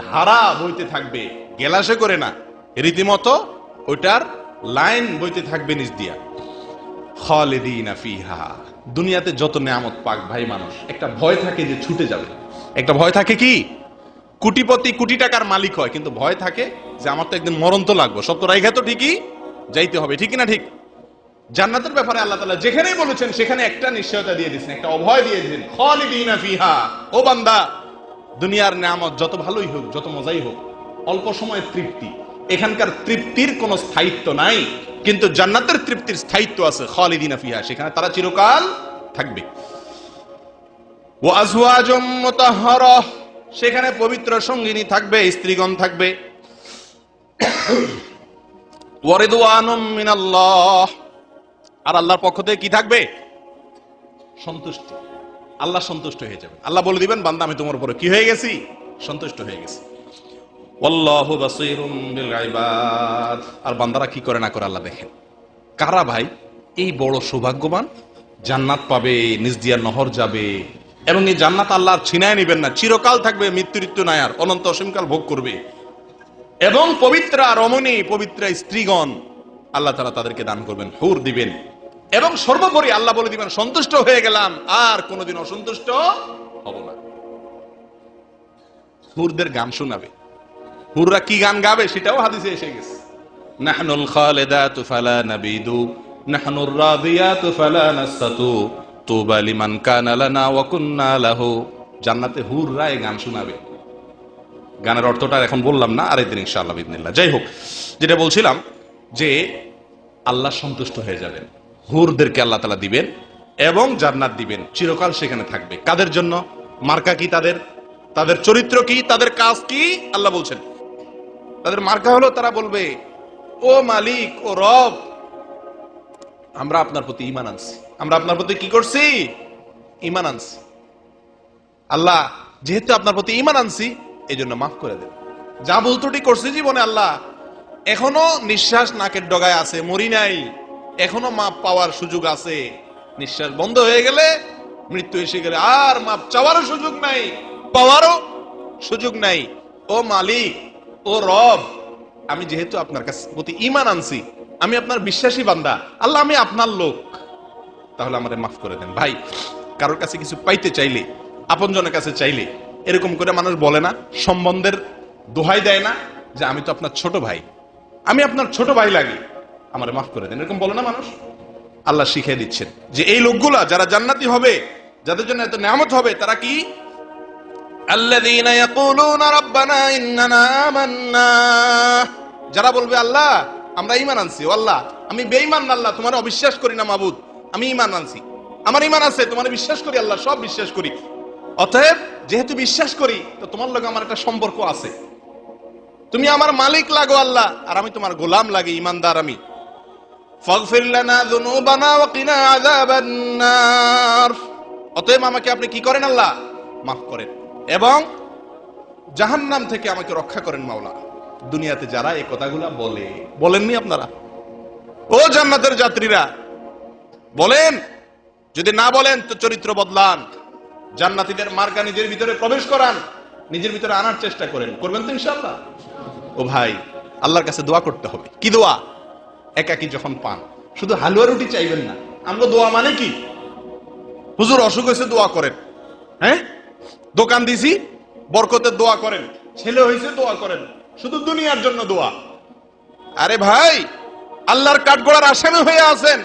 ধারা বইতে থাকবে, গেলাসে করে না, রীতিমতো ওইটার লাইন বইতে থাকবে নিচ দিয়া। খালিদিনা ফিহা, দুনিয়াতে যত নেয়ামত পাক ভাই মানুষ, একটা ভয় থাকে যে ছুটে যাবে, একটা ভয় থাকে কি, কোটিপতি কোটি টাকার মালিক হয়, কিন্তু ভয় থাকে যে আমার তো একদিন মরণ তো লাগবে, সব তো রাইখা তো ঠিকই যাইতে হবে, ঠিক না ঠিক? জান্নাতের ব্যাপারে আল্লাহ তাআলা যেখানেই বলেছেন সেখানে একটা নিশ্চয়তা দিয়ে দিয়েছেন, একটা অভয় দিয়ে দিয়েছেন, খালিদিনা ফিহা। ও বান্দা, দুনিয়ার নেয়ামত যত ভালোই হোক, যত মজাই হোক, অল্প সময়ের তৃপ্তি, এখানকার তৃপ্তির কোনো স্থায়িত্ব নাই, কিন্তু জান্নাতের তৃপ্তির স্থায়িত্ব আছে, খালিদিনা ফিহা, সেখানে তারা চিরকাল থাকবে। ওয়া আজওয়াজুম মুতাহহারা, সেখানে পবিত্র সঙ্গিনী থাকবে, স্ত্রীগণ থাকবে। ওয়া রিদওয়ানুম মিনাল্লাহ, আর আল্লাহর পক্ষ থেকে কি থাকবে? সন্তুষ্টি। আল্লাহ সন্তুষ্ট হয়ে যাবে, আল্লাহ বলে দিবেন, বান্দা আমি তোমার উপরে কি হয়ে গেছি? সন্তুষ্ট হয়ে গেছি। ওয়াল্লাহু বাসীরুম বিল ইবাদ, আর বান্দারা কি করে না করে আল্লাহ দেখেন। কারা ভাই এই বড় সৌভাগ্যবান? জান্নাত পাবে, নিজ দিয়া নহর যাবে, এবং এই জান্নাত আল্লাহ ছিনায় নিবেন না, চিরকাল থাকবে, মৃত্যু নাই আর, অনন্ত অসীমকাল ভোগ করবে। এবং পবিত্রা রমণী, পবিত্রা স্ত্রীগণ আল্লাহ তাআলা তাদেরকে দান করবেন, হুর দিবেন, এবং সর্বোপরি আল্লাহ বলে দিবেন, সন্তুষ্ট হয়ে গেলাম, আর কোনোদিন অসন্তুষ্ট হব না। হুরদের গান শোনাবে, হুররা কি গান গাবে সেটাও হাদিসে এসে গেছে। নাহনুল খালিদাতু ফালা নাবিদু, নাহনুর রাদিয়াতু ফালা নাসাতু, তুবা লিমান কানা লানা ওয়া কুন্না লাহু। জান্নাতে হুররা এই গান শোনাবে। গানের অর্থটা এখন বললাম না, আরেকদিন ইনশাআল্লাহ বিইذনিল্লাহ। যাই হোক, যেটা বলছিলাম যে আল্লাহ সন্তুষ্ট হয়ে যাবেন, হুরদেরকে আল্লাহ তাআলা দিবেন এবং জান্নাত দিবেন, চিরকাল সেখানে থাকবে। কাদের জন্য? মার্কা কি তাদের? তাদের চরিত্র কি, তাদের কাজ কি, আল্লাহ বলছেন। তাদের মার্কা হলো তারা বলবে, ও মালিক, ও রব, আমরা আপনার প্রতি ঈমান আনছি। আমরা আপনার প্রতি কি করছি? ঈমান আনছি। আল্লাহ, যেহেতু আপনার প্রতি ঈমান আনছি, এই জন্য মাফ করে দেন। যা ভুল ত্রুটি করছি জীবনে আল্লাহ, এখনো নিঃশ্বাস নাকের ডগায় আছে, মরি নাই, এখনো মাপ পাওয়ার সুযোগ আছে। নিঃশ্বাস বন্ধ হয়ে গেলে, মৃত্যু এসে গেলে আর মাপ চাওয়ারও সুযোগ নাই, পাওয়ারও সুযোগ নাই। ও মালিক, ও রব, আমি যেহেতু আপনার কাছে প্রতি ঈমান আনছি, আমি আপনার বিশ্বাসী বান্দা, আল্লাহ আমি আপনার লোক, তাহলে আমাদের মাফ করে দেন। ভাই, কারোর কাছে কিছু পাইতে চাইলে, আপনজনের কাছে চাইলে এরকম করে মানুষ বলে না, সম্বন্ধের দোহাই দেয় না যে আমি তো আপনার ছোট ভাই, আমি আপনার ছোট ভাই লাগি, আমারে মাফ করে দেন, এরকম বলে না মানুষ? আল্লাহ শিখিয়ে দিচ্ছেন যে এই লোকগুলা যারা জান্নাতি হবে, যাদের জন্য এত নিয়ামত হবে, তারা কি? আল্লাযীনা ইয়াকুলুনা রাব্বানা ইন্নানা আমান্না, যারা বলবে আল্লাহ আমরা ঈমান আনছি, ও আল্লাহ আমি বেঈমান না, আল্লাহ তোমার অবিশ্বাস করি না মাবুদ, আমি ঈমান আনছি, আমার ঈমান আছে, তোমার বিশ্বাস করি আল্লাহ, সব বিশ্বাস করি। অতএব যেহেতু বিশ্বাস করি, তো তোমার লগে আমার একটা সম্পর্ক আছে, তুমি আমার মালিক লাগো আল্লাহ, আর আমি তোমার গোলাম লাগি, ঈমানদার আমি। ফাগফির লানা যুনুবানা ওয়া কিনা আযাবান নার, অতএব আমাকে আপনি কি করেন আল্লাহ? মাফ করেন, এবং জাহান্নাম থেকে আমাকে রক্ষা করেন মাওলা। দুনিয়াতে যারা এই কথাগুলা বলে, বলেননি আপনারা? ও জান্নাতের যাত্রীরা, বলেন। যদি না বলেন তো চরিত্র বদলান, জান্নাতীদের মার্কা নিজের ভিতরে প্রবেশ করান, নিজের ভিতরে আনার চেষ্টা করেন, করবেন তো ইনশাআল্লাহ? ও ভাই, আল্লাহর কাছে দোয়া করতে হবে। কি দোয়া? একাকী যখন পান, শুধু হালুয়া রুটি চাইবেন না। আমরা দোয়া মানে কি? হুজুর অসুখ হয়েছে দোয়া করেন, হ্যাঁ, দোকান দিছি বরকতের দোয়া করেন, ছেলে হয়েছে দোয়া করেন, শুধু দুনিয়ার জন্য দোয়া। আরে ভাই, আল্লাহর কাঠগড়ার আসামি হয়ে আছেন,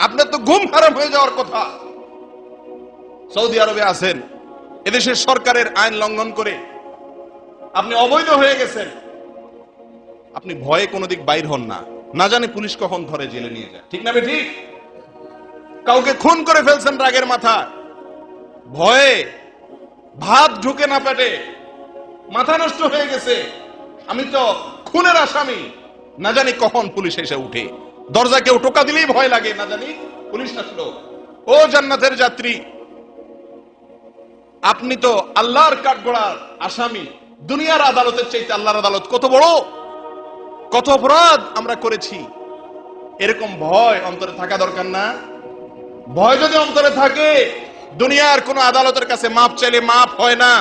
আপনার তো ঘুম হারাম হয়ে যাওয়ার কথা। সৌদি আরবে আছেন, এদেশের সরকারের আইন লঙ্ঘন করে আপনি অবৈধ হয়ে গেছেন, আপনি ভয়ে কোনো দিক বাইর হন না, না জানি পুলিশ কখন ধরে জেলে নিয়ে যায়, ঠিক না বে ঠিক? কাউকে খুন করে ফেলছেন রাগের মাথা, ভয়ে ভাত ঢুকে না পেটে, মাথা নষ্ট হয়ে গেছে, আমি তো খুনের আসামি, না জানি কখন পুলিশ এসে উঠে, দরজা কেউ টোকা দিলেই ভয় লাগে, না জানি পুলিশ আসলো। ও জান্নাতের যাত্রী, আপনি তো আল্লাহর কাঠগড়ার আসামি। দুনিয়ার আদালতের চাইতে আল্লাহর আদালত কত বড়, কত অপরাধ আমরা করেছি, এরকম ভয় অন্তরে থাকা দরকার না? ভয় যদি অন্তরে থাকে, দুনিয়ার কোন আদালতের কাছে মাপ চাইলে মাপ হয় না,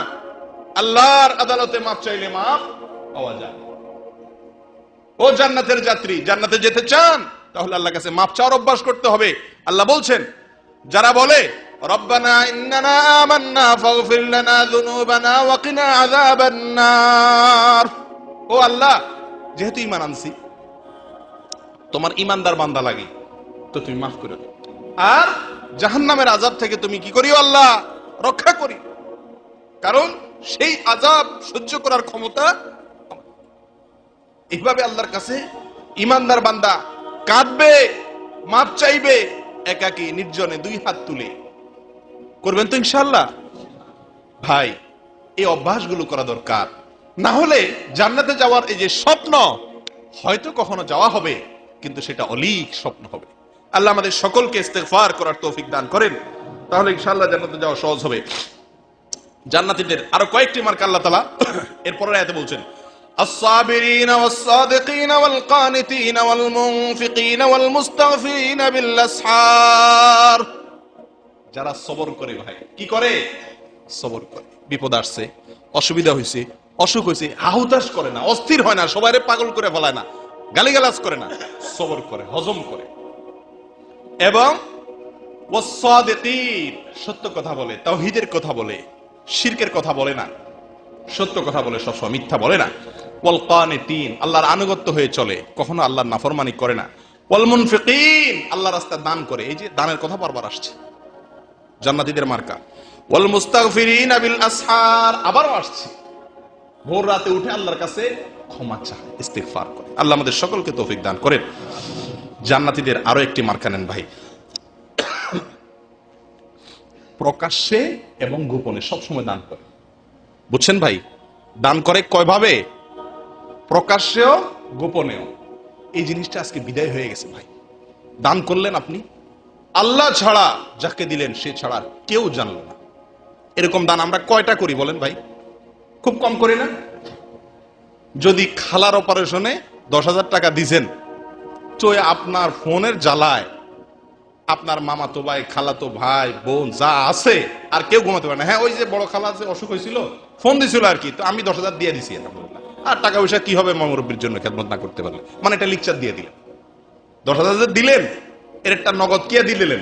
আল্লাহর আদালতে মাপ চাইলে মাপ পাওয়া যায়। ও জান্নাতের যাত্রী, জান্নাতে যেতে চান, তাহলে আল্লাহর কাছে মাপ চাওয়ার অভ্যাস করতে হবে। আল্লাহ বলছেন, যারা বলে রব্বানা ইন্নানা আমান্না ফাগফির লানা যুনুবানা ওয়া কিনা আযাবান নার, ও আল্লাহ যেহেতু ঈমান আনছি, তোমার ঈমানদার বান্দা লাগি, তো তুমি মাফ করে দাও, আর জাহান্নামের আযাব থেকে তুমি কি করিও আল্লাহ? রক্ষা করি, কারণ সেই আযাব সহ্য করার ক্ষমতা। এইভাবে আল্লাহর কাছে ঈমানদার বান্দা কাঁদবে, মাপ চাইবে, একাকী নির্জনে দুই হাত তুলে। করবেন তো ইনশাআল্লাহ? ভাই, এই অভ্যাসগুলো করা দরকার, না হলে জান্নাতে যাওয়ার এই যে স্বপ্ন, হয়তো কখনো যাওয়া হবে, কিন্তু সেটা অলীক স্বপ্ন হবে। আল্লাহ আমাদের সকলকে ইস্তেগফার করার তৌফিক দান করেন, তাহলে ইনশাআল্লাহ জান্নাতে যাওয়া সহজ হবে। জান্নাতীদের আরো কয়েকটি মার্কা আল্লাহ তাআলা এরপরের আয়াতে বলছেন, as-sabirin was-sadiqin wal-qanitin wal-munfiqin wal-mustaghfirin bil-ashar, যারা সবর করে। ভাই কি করে? সবর করে। বিপদ আসছে, অসুবিধা হয়েছে, অসুখ হয়েছে, হাহুতাশ করে না, অস্থির হয় না, সবাইরে পাগল করে ফেলায় না, গালিগালাজ করে না, সবর করে, হজম করে। এবং ওয়াস-সাদিকিন, সত্য কথা বলে, তাওহীদের কথা বলে, শিরকের কথা বলে না, সত্য কথা বলে, সবসময় মিথ্যা বলে না। ওয়াল কানিতিন, আল্লাহর আনুগত্য হয়ে চলে, কখনো আল্লাহর নাফরমানি করে না। ওয়াল মুনফিকিন, আল্লাহর রাস্তায় দান করে, এই যে দানের কথা বারবার আসছে, জান্নাতীদের মার্কা। ওয়াল মুস্তাগফিরিনা বিল আসহার, আবারও আসছে, ভোর রাতে উঠে আল্লাহর কাছে ক্ষমা চায়, ইস্তিগফার করে। আল্লাহ আমাদের সকলকে তৌফিক দান করেন। জান্নাতীদের আরো একটি মার্কা নেন ভাই, প্রকাশ্যে এবং গোপনে সবসময় দান করে। বুঝছেন ভাই? দান করে কয় ভাবে? প্রকাশ্যেও গোপনেও। এই জিনিসটা আজকে বিদায় হয়ে গেছে ভাই। দান করলেন আপনি, আল্লাহ ছাড়া যাকে দিলেন সে ছাড়া কেউ জানল না। এরকম দান আমরা কয়টা করি বলেন ভাই? খুব কম করি না? যদি খালার অপারেশনে 10,000 টাকা দিছেন, তো আপনার ফোনের জ্বালায় আপনার মামাতো ভাই, খালাতো ভাই, বোন যা আছে আর কেউ ঘুমাতে পারে না। হ্যাঁ, ওই যে বড় খালা আছে, অসুখ হয়েছিল, ফোন দিছিল আর কি, তো আমি 10,000 দিয়ে দিছি আলহামদুলিল্লাহ। আর টাকা পয়সা কি হবে মামুরব্বির জন্য খেদমত না করতে পারলে? মানে এটা লিকচার দিয়ে দিলেন। 10,000 দিলেন, এর একটা নগদ কে দিলেন,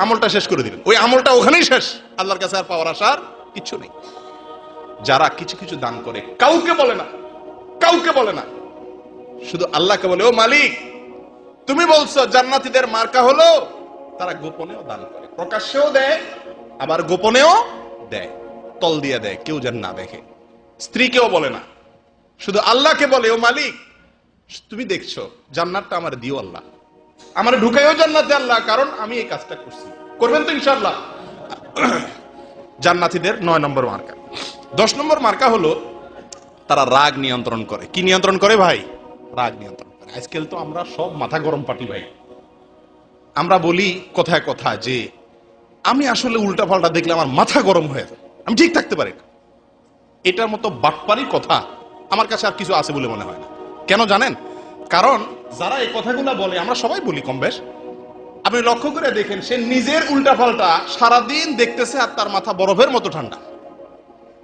আমলটা শেষ করে দিলেন। ওই আমলটা ওখানেই শেষ, আল্লাহর কাছে আর পাওয়ার আসার কিছু নেই। যারা কিছু কিছু দান করে কাউকে বলে না, কাউকে বলে না, শুধু আল্লাহকে বলে, ও মালিক তুমি বলছো জান্নাতীদের মার্কা হলো তারা গোপনেও দান করে, প্রকাশ্যেও দেয়, আবার গোপনেও দেয়, তল দিয়ে দেয়, কেউ যেন না দেখে। স্ত্রীকেও বলে না, শুধু আল্লাহকে বলে, ও মালিক তুমি দেখছো জান্নাতটা আমার দিও আল্লাহ, আমার ঢুকাইও জান্নাতে আল্লাহ, কারণ আমি এই কাজটা করছি। করবেন তো ইনশাআল্লাহ? জান্নাতীদের 9 নম্বর মার্কা। 10 নম্বর মার্কা হলো তারা রাগ নিয়ন্ত্রণ করে। কি নিয়ন্ত্রণ করে ভাই? রাগ নিয়ন্ত্রণ করে। আজকাল তো আমরা সব মাথা গরম পাটি ভাই। আমরা বলি কথায় কথা যে আমি আসলে উল্টা পাল্টা দেখলে আমার মাথা গরম হয়ে যায়, আমি ঠিক থাকতে পারি না। এটার মতো বাটপারি কথা আমার কাছে আর কিছু আছে বলে মনে হয় না। কেন জানেন? কারণ যারা এই কথাগুলো বলে, আমরা সবাই বলি কম বেশ, আপনি লক্ষ্য করে দেখেন সে নিজের উল্টা পাল্টা সারাদিন দেখতেছে আর তার মাথা বরফের মতো ঠান্ডা।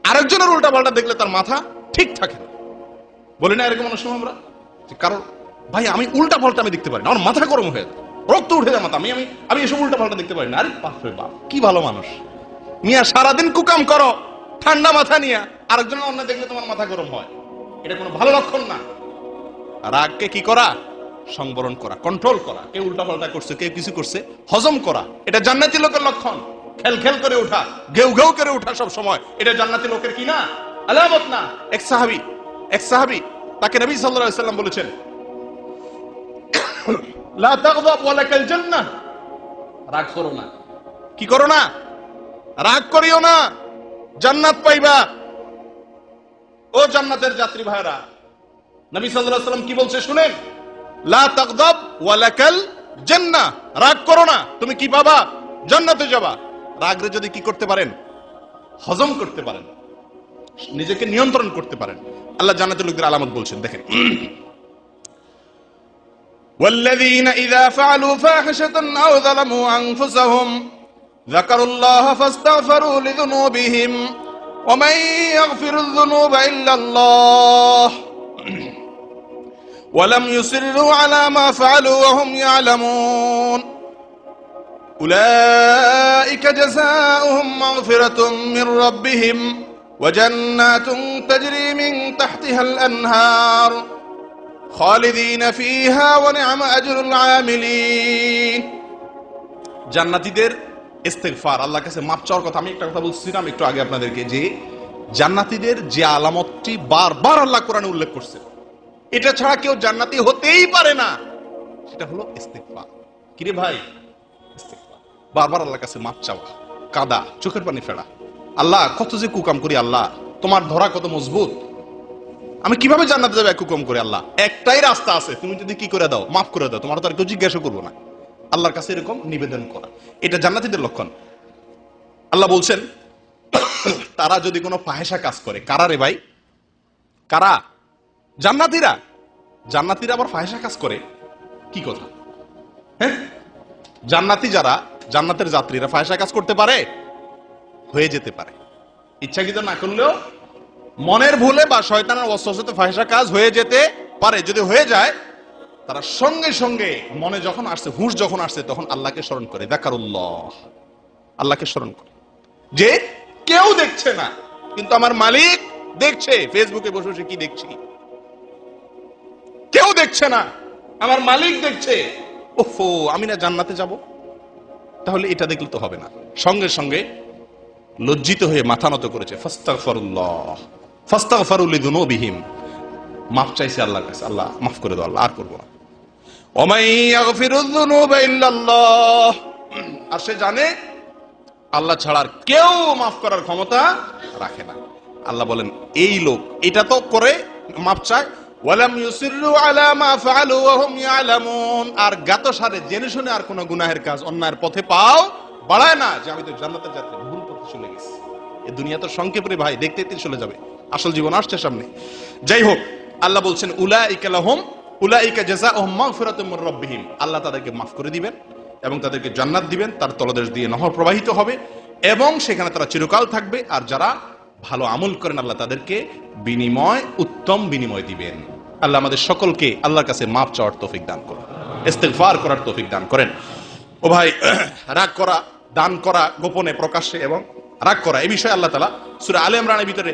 আরেকজনের উল্টা পাল্টা দেখলে তার মাথা ঠিক থাকে না। বলি না এরকম অনেক সময় আমরা? কারণ ভাই আমি উল্টা পাল্টা আমি দেখতে পারি না, আমার মাথা গরম হয়ে যায়, রক্ত উঠে যায় মাথা, আমি এসব উল্টা পাল্টা দেখতে পারি না। আরে বাপরে বাপ, কি ভালো মানুষ মিয়া, সারাদিন কুকাম করো ঠান্ডা মাথা নিয়ে, আরেকজনের অন্য দেখলে তোমার মাথা গরম হয়, এটা কোনো ভালো লক্ষণ না। রাগকে কি করা? সংবরণ করা, কন্ট্রোল করা। কেউ উল্টা পাল্টা করছে, কেউ কিছু করছে, হজম করা, এটা জান্নাতি লোকের লক্ষণ। খেল খেল করে ওঠা, ঘেউ ঘেউ করে ওঠা সব সময়, এটা জান্নাতি লোকের কি না? আলামত না। এক সাহাবী তাকে নবী সাল্লাল্লাহু আলাইহি সাল্লাম বলেছেন, লা তাগদাব ওয়া লাকাল জান্নাহ, রাগ করো না। কি করো না? রাগ করিও না, জান্নাত পাইবা। ও জান্নাতের যাত্রী ভাইরা, নবী সাল্লাল্লাহু আলাইহি সাল্লাম কি বলছে শুনেন, লা তাগদাব ওয়া লাকাল জান্নাহ, রাগ করো না, তুমি কি পাবা? জান্নাতে যাবা। রাগরে যদি কি করতে পারেন? হজম করতে পারেন, নিজেকে নিয়ন্ত্রণ করতে পারেন, আল্লাহ জান্নাতের লোকদের আলামত বলছেন, দেখেন, والذين إذا فعلوا فاحشة أو ظلموا أنفسهم ذكروا الله فاستغفروا لذنوبهم ومن يغفر الذنوب إلا الله ولم يصروا على ما فعلوا وهم يعلمون أولئك جزاؤهم مغفرة من ربهم وجنات تجري من تحتها الأنهار খালিদিন ফিহা ওয়া নি'মা আজরুল আমিলিন। জান্নাতীদের ইস্তিগফার, আল্লাহর কাছে মাফ চাওয়ার কথা। আমি একটা কথা বলছিলাম একটু আগে আপনাদেরকে, যে জান্নাতীদের যে আলামতটি বারবার আল্লাহ কোরআনে উল্লেখ করছে, এটা ছাড়া কেউ জান্নাতি হতেই পারে না, সেটা হলো ইস্তিগফার। কি রে ভাই? ইস্তিগফার, বারবার আল্লাহর কাছে মাফ চাওয়া, কাদা, চোখের পানি ফেলা। আল্লাহ কত যে কুকাম করি, আল্লাহ তোমার ধরা কত মজবুত, আমি কিভাবে জান্নাতে যাবো একটু কম করে? আল্লাহ একটাই রাস্তা আছে, তুমি যদি কি করে দাও, মাফ করে দাও, তোমার তো আর কেউ জিজ্ঞাসা করবো না। আল্লাহর কাছে এরকম নিবেদন করা, এটা জান্নাতীদের লক্ষণ। আল্লাহ বলছেন তারা যদি কোনো ফাহেসা কাজ করে, কারা রে ভাই? কারা? জান্নাতীরা। জান্নাতীরা আবার ফাহেসা কাজ করে, কি কথা? হ্যাঁ, জান্নাতি যারা, জান্নাতের যাত্রীরা ফাহেসা কাজ করতে পারে, হয়ে যেতে পারে, ইচ্ছাকৃত না করলেও মনের ভুলে বা শয়তানের ওয়াসওয়াসাতে ফাহিশা কাজ হয়ে যেতে পারে। যদি হয়ে যায়, তারা সঙ্গে সঙ্গে মনে যখন আসছে, হুঁশ যখন আসছে, তখন আল্লাহকে স্মরণ করে, যাকারুল্লাহ, আল্লাহকে স্মরণ করে, যে কেউ দেখছে না কিন্তু আমার মালিক দেখছে। ফেসবুকে বসে বসে কি দেখছি, কেউ দেখছে না, আমার মালিক দেখছে। ওফো, আমি না জান্নাতে যাব? তাহলে এটা দেখলে তো হবে না। সঙ্গে সঙ্গে লজ্জিত হয়ে মাথা নত করেছে, ফাস্তাগফিরুল্লাহ ফাস্তাগফিরু লিযুনুবিহিম, মাফ চাইছে আল্লাহর কাছে, আল্লাহ মাফ করে দাও, আল্লাহ আর করব না। ওয়ামাই ইয়াগফিরুয যুনুবা ইল্লাল্লাহ, আর সে জানে আল্লাহ ছাড়া আর কেউ মাফ করার ক্ষমতা রাখে না। আল্লাহ বলেন এই লোক এটা তো করে মাপ চায়, ওয়ালাম ইউসিররু আলা মা ফাআলু ওয়া হুম ইয়ালামুন, আর জ্ঞাতসারে জেনে শুনে আর কোন গুনাহের কাজ অন্যায়ের পথে পাও বাড়ায় না, যে আমি তো জান্নাতের যাত্রী, ভুল পথে চলে গেছি। এই দুনিয়া তো সংক্ষেপ রে ভাই, দেখতে দেখতে চলে যাবে, আসল জীবন আসছে সামনে। যাই হোক, আল্লাহ বলছেন উলাইকা লাহুম উলাইকা জাযাউহুম মাগফিরাতুম মির রাব্বিহিম, আল্লাহ তাদেরকে মাফ করে দিবেন এবং তাদেরকে জান্নাত দিবেন, তার তলদেশ দিয়ে নহর প্রবাহিত হবে এবং সেখানে তারা চিরকাল থাকবে। আর যারা ভালো আমল করেন আল্লাহ তাদেরকে বিনিময়, উত্তম বিনিময় দিবেন। আল্লাহ আমাদের সকলকে আল্লাহর কাছে মাফ চাওয়ার তৌফিক দান করুন, ইস্তিগফার করার তৌফিক দান করেন। ও ভাই, রাগ করা, দান করা গোপনে প্রকাশ্যে এবং রাগ করা, এই বিষয়ে আল্লাহ তাআলা সূরা আলে ইমরানের ভিতরে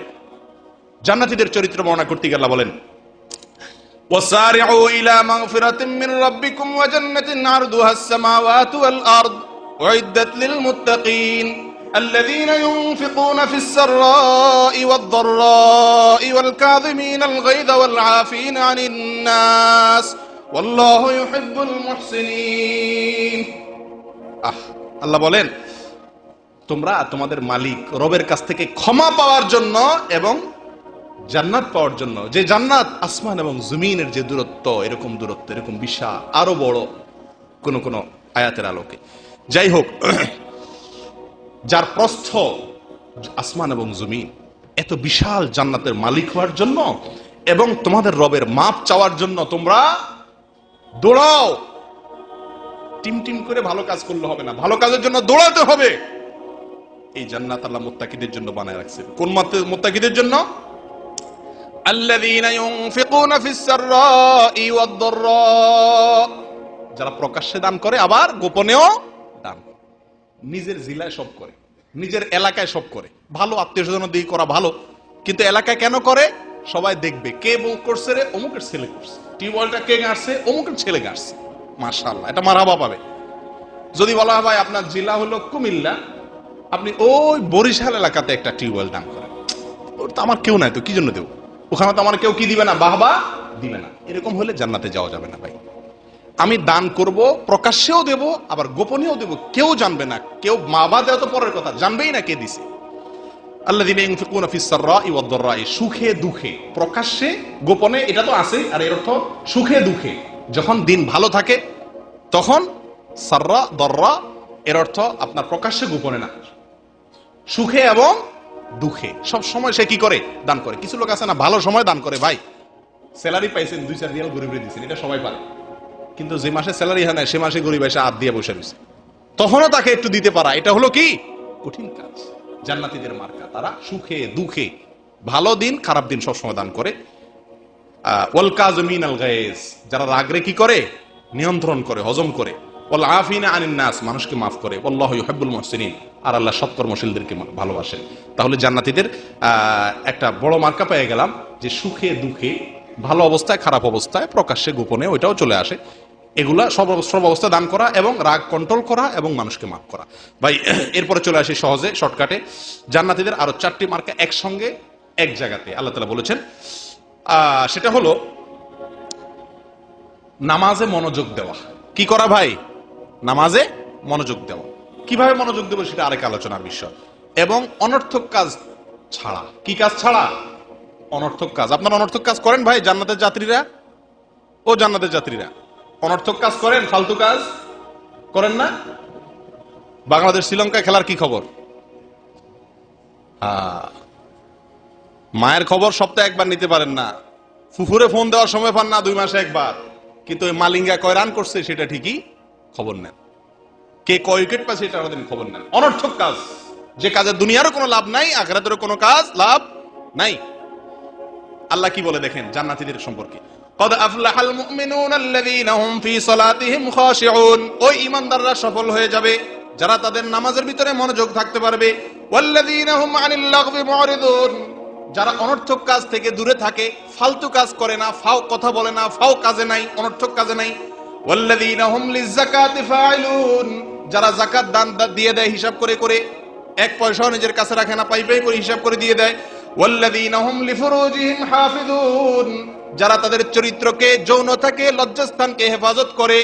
জান্নাতীদের চরিত্র বর্ণনা করতে গিয়ে আল্লাহ বলেন وسارعوا إلى مغفرة من ربكم وجنة عرضها السماوات والأرض أعدت للمتقين الذين ينفقون في السراء والضراء والكاظمين الغيظ والعافين عن الناس والله يحب المحسنين। আল্লাহ বলেন তোমরা তোমাদের মালিক রবের কাছ থেকে ক্ষমা পাওয়ার জন্য এবং জান্নাত পাওয়ার জন্য, যে জান্নাত আসমান এবং জমিনের যে দূরত্ব, এরকম দূরত্ব, এরকম বিশাল, আরো বড় কোন কোন আয়াতের আলোকে। যাই হোক, যার প্রস্থ আসমান এবং জমিন, এত বিশাল জান্নাতের মালিক হওয়ার জন্য এবং তোমাদের রবের মাপ চাওয়ার জন্য তোমরা দৌড়াও। টিম টিম করে ভালো কাজ করলে হবে না, ভালো কাজের জন্য দৌড়াতে হবে। এই জান্নাত আল্লাহ মুত্তাকিদের জন্য বানায় রাখছেন। কোন মুত্তাকিদের জন্য? আল্লাযীনা ইউনফিকুনা ফিস সাররাই ওয়াদ দাররা, যারা প্রকাশ্যে দান করে আবার গোপনেও দান করে, নিজের জেলায় সব করে, নিজের এলাকায় সব করে। ভালো আত্মীয়স্বজনের দিকে করা ভালো, কিন্তু এলাকায় কেন করে? সবাই দেখবে কে বউ করছে রে, অমুকের ছেলে করছে, টিউবওয়েলটা কে গাড়ছে, অমুকের ছেলে গাড়ছে, মাশাআল্লাহ, এটা মারহাবা পাবে। যদি বলা হয় ভাই আপনার জেলা হলো কুমিল্লা, আপনি ওই বরিশাল এলাকাতে একটা টিউবওয়েল দান করেন, ওর তো আমার কেউ নাই, তো কি জন্য দেব? ওখানে তো আমার কেউ কি দিবে না, বাহবা দিবে না। এরকম হলে জান্নাতে যাওয়া যাবে না ভাই। আমি দান করব, প্রকাশ্যেও দেব আবার গোপনেও দেব, কেউ জানবে না। কেউ মা বা দেওয়া তো পরের কথা, জানবেই না কে দিছে। আল্লাযীনা ইউনফিকুনা ফিস সাররাই ওয়াদ দাররাই, সুখে দুঃখে, প্রকাশ্যে গোপনে, এটা তো আছে। আর এর অর্থ সুখে দুঃখে, যখন দিন ভালো থাকে তখন সাররা দররা, এর অর্থ আপনার প্রকাশ্যে গোপনে না, সুখে এবং দুঃখে সব সময় সে কি করে? দান করে। কিছু লোক আছে না, ভালো সময় দান করে, ভাই স্যালারি পাইছেন 2-4 রিয়াল গরিবরে দিয়েছেন, এটা সবাই পারে, কিন্তু যে মাসে স্যালারি হয় না সে মাসে গরিব এসে হাত দিয়ে বসে রয়েছে, তখনও তাকে একটু দিতে পারা, এটা হলো কি কঠিন কাজ। জান্নাতীদের মার্কা, তারা সুখে দুঃখে, ভালো দিন খারাপ দিন সবসময় দান করে। ওয়াল কাযিমিনাল গায়জ, যারা রাগরে কি করে? নিয়ন্ত্রণ করে, হজম করে। ওয়াল আফিনা আনিন নাস, মানুষকে মাফ করে। আল্লাহু ইউহিব্বুল মুহসিনিন, আর আল্লাহ সৎকর্মশীলদেরকে ভালোবাসেন। তাহলে জান্নাতীদের একটা বড় মার্কা পেয়ে গেলাম, যে সুখে দুঃখে, ভালো অবস্থায় খারাপ অবস্থায়, প্রকাশ্যে গোপনে, ওইটাও চলে আসে। এগুলা সব অবস্থা দান করা এবং রাগ কন্ট্রোল করা এবং মানুষকে মাফ করা। ভাই এরপরে চলে আসি সহজে শর্টকাটে, জান্নাতীদের আরো 4টি মার্কা একসঙ্গে এক জায়গাতে আল্লাহ তাআলা বলেছেন। সেটা হলো নামাজে মনোযোগ দেওয়া। কি করা ভাই? নামাজে মনোযোগ দেওয়া। কিভাবে মনোযোগ দেবো সেটা আরেক আলোচনার বিষয়। এবং অনর্থক কাজ ছাড়া। কি কাজ ছাড়া? অনর্থক কাজ। আপনারা অনর্থক কাজ করেন ভাই? জান্নাতের যাত্রীরা, ও জান্নাতের যাত্রীরা অনর্থক কাজ করেন? ফালতু কাজ করেন না? বাংলাদেশ শ্রীলঙ্কা খেলার কি খবর? মায়ের খবর সপ্তাহে একবার নিতে পারেন না, ফুফুরে ফোন দেওয়ার সময় পান না 2 মাসে একবার, কিন্তু ওই মালিঙ্গা কয় রান করছে সেটা ঠিকই খবর নেন, কে কয় উইকেট পাচ্ছে এটা খবর নেন। অনর্থক কাজ, যে কাজের দুনিয়ারও কোনো লাভ নাই, আখিরাতেরও কোনো কাজ লাভ নাই। আল্লাহ কি বলে দেখেন জান্নাতীদের সম্পর্কে, قد أفلح المؤمنون الذين هم في صلاتهم خاشعون, ওই ঈমানদাররা সফল হয়ে যাবে যারা তাদের নামাজের ভিতরে মনোযোগ থাকতে পারবে। والذين هم عن اللغو معرضون, যারা অনর্থক কাজ থেকে দূরে থাকে, ফালতু কাজ করে না, ফাও কথা বলে না, ফাও কাজে নাই, অনর্থক কাজে নাই। والذين هم للزكاة فاعلون, যারা যাকাত দান দিয়ে দেয় হিসাব করে করে, 1 পয়সাও নিজের কাছে রাখে না, পাই পাই করে হিসাব করে দিয়ে দেয়। والذين هم لفروجهم حافظون, যারা তাদের চরিত্রকে, যৌনতাকে, লজ্জাস্থানকে হেফাজত করে,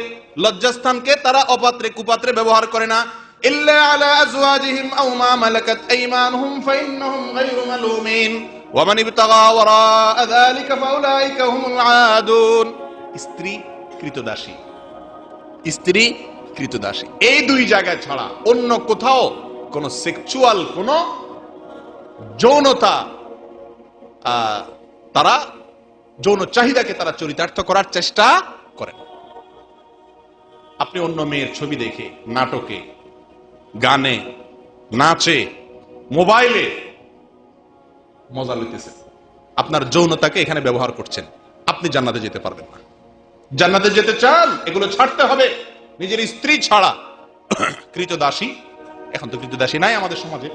লজ্জাস্থানকে তারা অপাত্রে কুপাত্রে ব্যবহার করে না। ইল্লা আলা আজওয়াজিহিম আও মা মালাকাত আইমানুহুম ফাইন্নাহুম গায়রু মালুমিন, ওয়া মান ইবতাগা ওয়ারাআ যালিকা ফাউলাইকা হুমুল আদুন। স্ত্রী কৃতদাসী, স্ত্রী কৃতদাসী, এই দুই জায়গায় ছাড়া অন্য কোথাও কোন সেক্সুয়াল কোন যৌনতা তারা যৌন চাহিদাকে তারা চরিতার্থ করার চেষ্টা করেন। আপনি অন্য মেয়ের ছবি দেখে, নাটকে, গানে, নাচে, মোবাইলে মজা লইতেছেন, আপনার যৌনতাকে এখানে ব্যবহার করছেন, আপনি জান্নাতে যেতে পারবেন না। জান্নাতে যেতে চান, এগুলো ছাড়তে হবে। নিজের স্ত্রী ছাড়া কৃতদাসী, এখন তো কৃতদাসী নাই আমাদের সমাজে,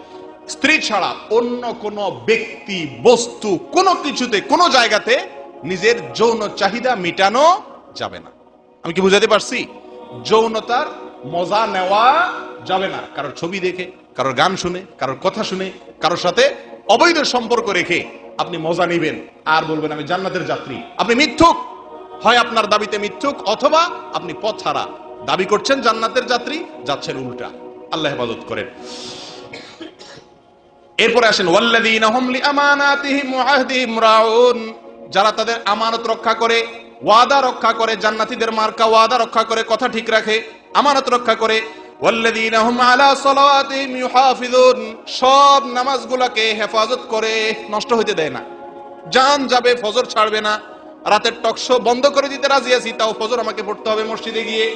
স্ত্রী ছাড়া অন্য কোন ব্যক্তি, বস্তু, কোনো কিছুতে, কোনো জায়গাতে নিজের যৌন চাহিদা মিটানো যাবে না। আমি কি বুঝাতে পারছি? যৌনতার মজা নেওয়া যাবে না কারোর ছবি দেখে, কারোর গান শুনে, কারোর কথা শুনে, কারোর সাথে অবৈধ সম্পর্ক রেখে আপনি মজা নিবেন আর বলবেন আমি জান্নাতের যাত্রী। আপনি মিথ্যুক, হয় আপনার দাবিতে মিথ্যুক, অথবা আপনি পথহারা। দাবি করছেন জান্নাতের যাত্রী, যাচ্ছেন উল্টা। আল্লাহ হেফাজত করেন। এরপরে আসেন ওয়াল্লাযীনা হুম লিআমানাতিহিম ওয়া আহদিহিম রাউন, যারা তাদের আমানত রক্ষা করে, ওয়াদা রক্ষা করে। জান্নাতীদের মার্কা ওয়াদা রক্ষা করে, কথা ঠিক রাখে, আমানত রক্ষা করে। ওয়াল্লাযীনা হুম আলা সালাওয়াতিহিম ইউহাফিজুন, সব নামাজগুলোকে হেফাজত করে, নষ্ট হইতে দেয় না। জান যাবে, ফজর ছাড়বে না। রাতের টকশো বন্ধ করে দিতে রাজি আছি, তাও ফজর আমাকে পড়তে হবে মসজিদে গিয়ে।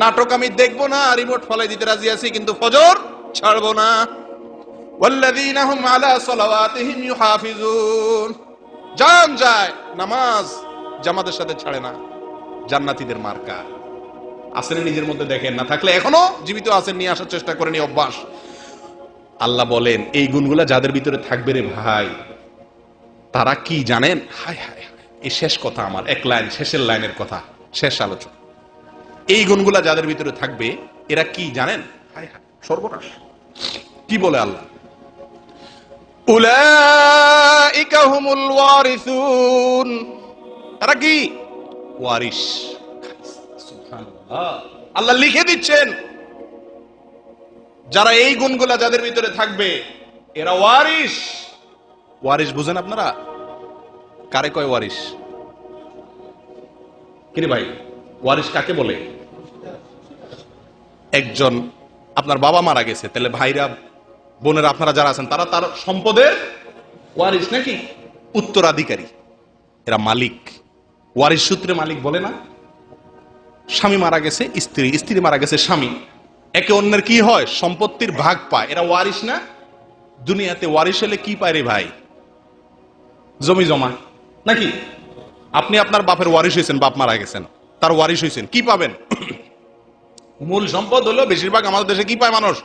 নাটক আমি দেখবো না, রিমোট ফলাই দিতে রাজি আছি, কিন্তু ফজর ছাড়বো না। ওয়াল্লাযীনা হুম আলা সালাওয়াতিহিম ইউহাফিজুন, জান যায়, নামাজ জামাতের সাথে ছাড়ে না। জান্নাতীদের মার্কা আসেন, নিজের মধ্যে দেখেন, না থাকলে এখনো জীবিত আছেন, নিয়ে আসার চেষ্টা করেন এই অভ্যাস। আল্লাহ বলেন এই গুণগুলা যাদের ভিতরে থাকবে রে ভাই, তারা কি জানেন? হায় হায়, এই শেষ কথা আমার, এক লাইন, শেষের লাইনের কথা, শেষ আলোচনা। এই গুণগুলা যাদের ভিতরে থাকবে এরা কি জানেন? হায় হায়, সর্বনাশ। কি বলে আল্লাহ? উলাইকা হুমুল ওয়ারিসুন, তারা কি? ওয়ারিস। সুবহানাল্লাহ, আল্লাহ লিখে দিচ্ছেন যারা এই গুণগুলা যাদের ভিতরে থাকবে এরা ওয়ারিস। ওয়ারিস বুঝেন আপনারা? কারে কয় ওয়ারিস? কিরে ভাই, ওয়ারিস কাকে বলে? একজন আপনার বাবা মারা গেছে, তাহলে ভাইরা, বোনেরা, আপনারা যারা আছেন তারা তার সম্পদের ওয়ারিস নাকি? উত্তরাধিকারী, এরা মালিক। ওয়ারিস সূত্রে মালিক বলে না? স্বামী মারা গেছে স্ত্রী, স্ত্রী মারা গেছে স্বামী, একে অন্যের কি হয়? সম্পত্তির ভাগ পায়। এরা ওয়ারিস না? দুনিয়াতে ওয়ারিস হলে কি পায় রে ভাই? জমি জমা নাকি? আপনি আপনার বাপের ওয়ারিস হয়েছেন, বাপ মারা গেছেন, তার ওয়ারিস হয়েছেন, কি পাবেন? মূল সম্পদ হলো, বেশিরভাগ আমাদের দেশে কি পায় মানুষ?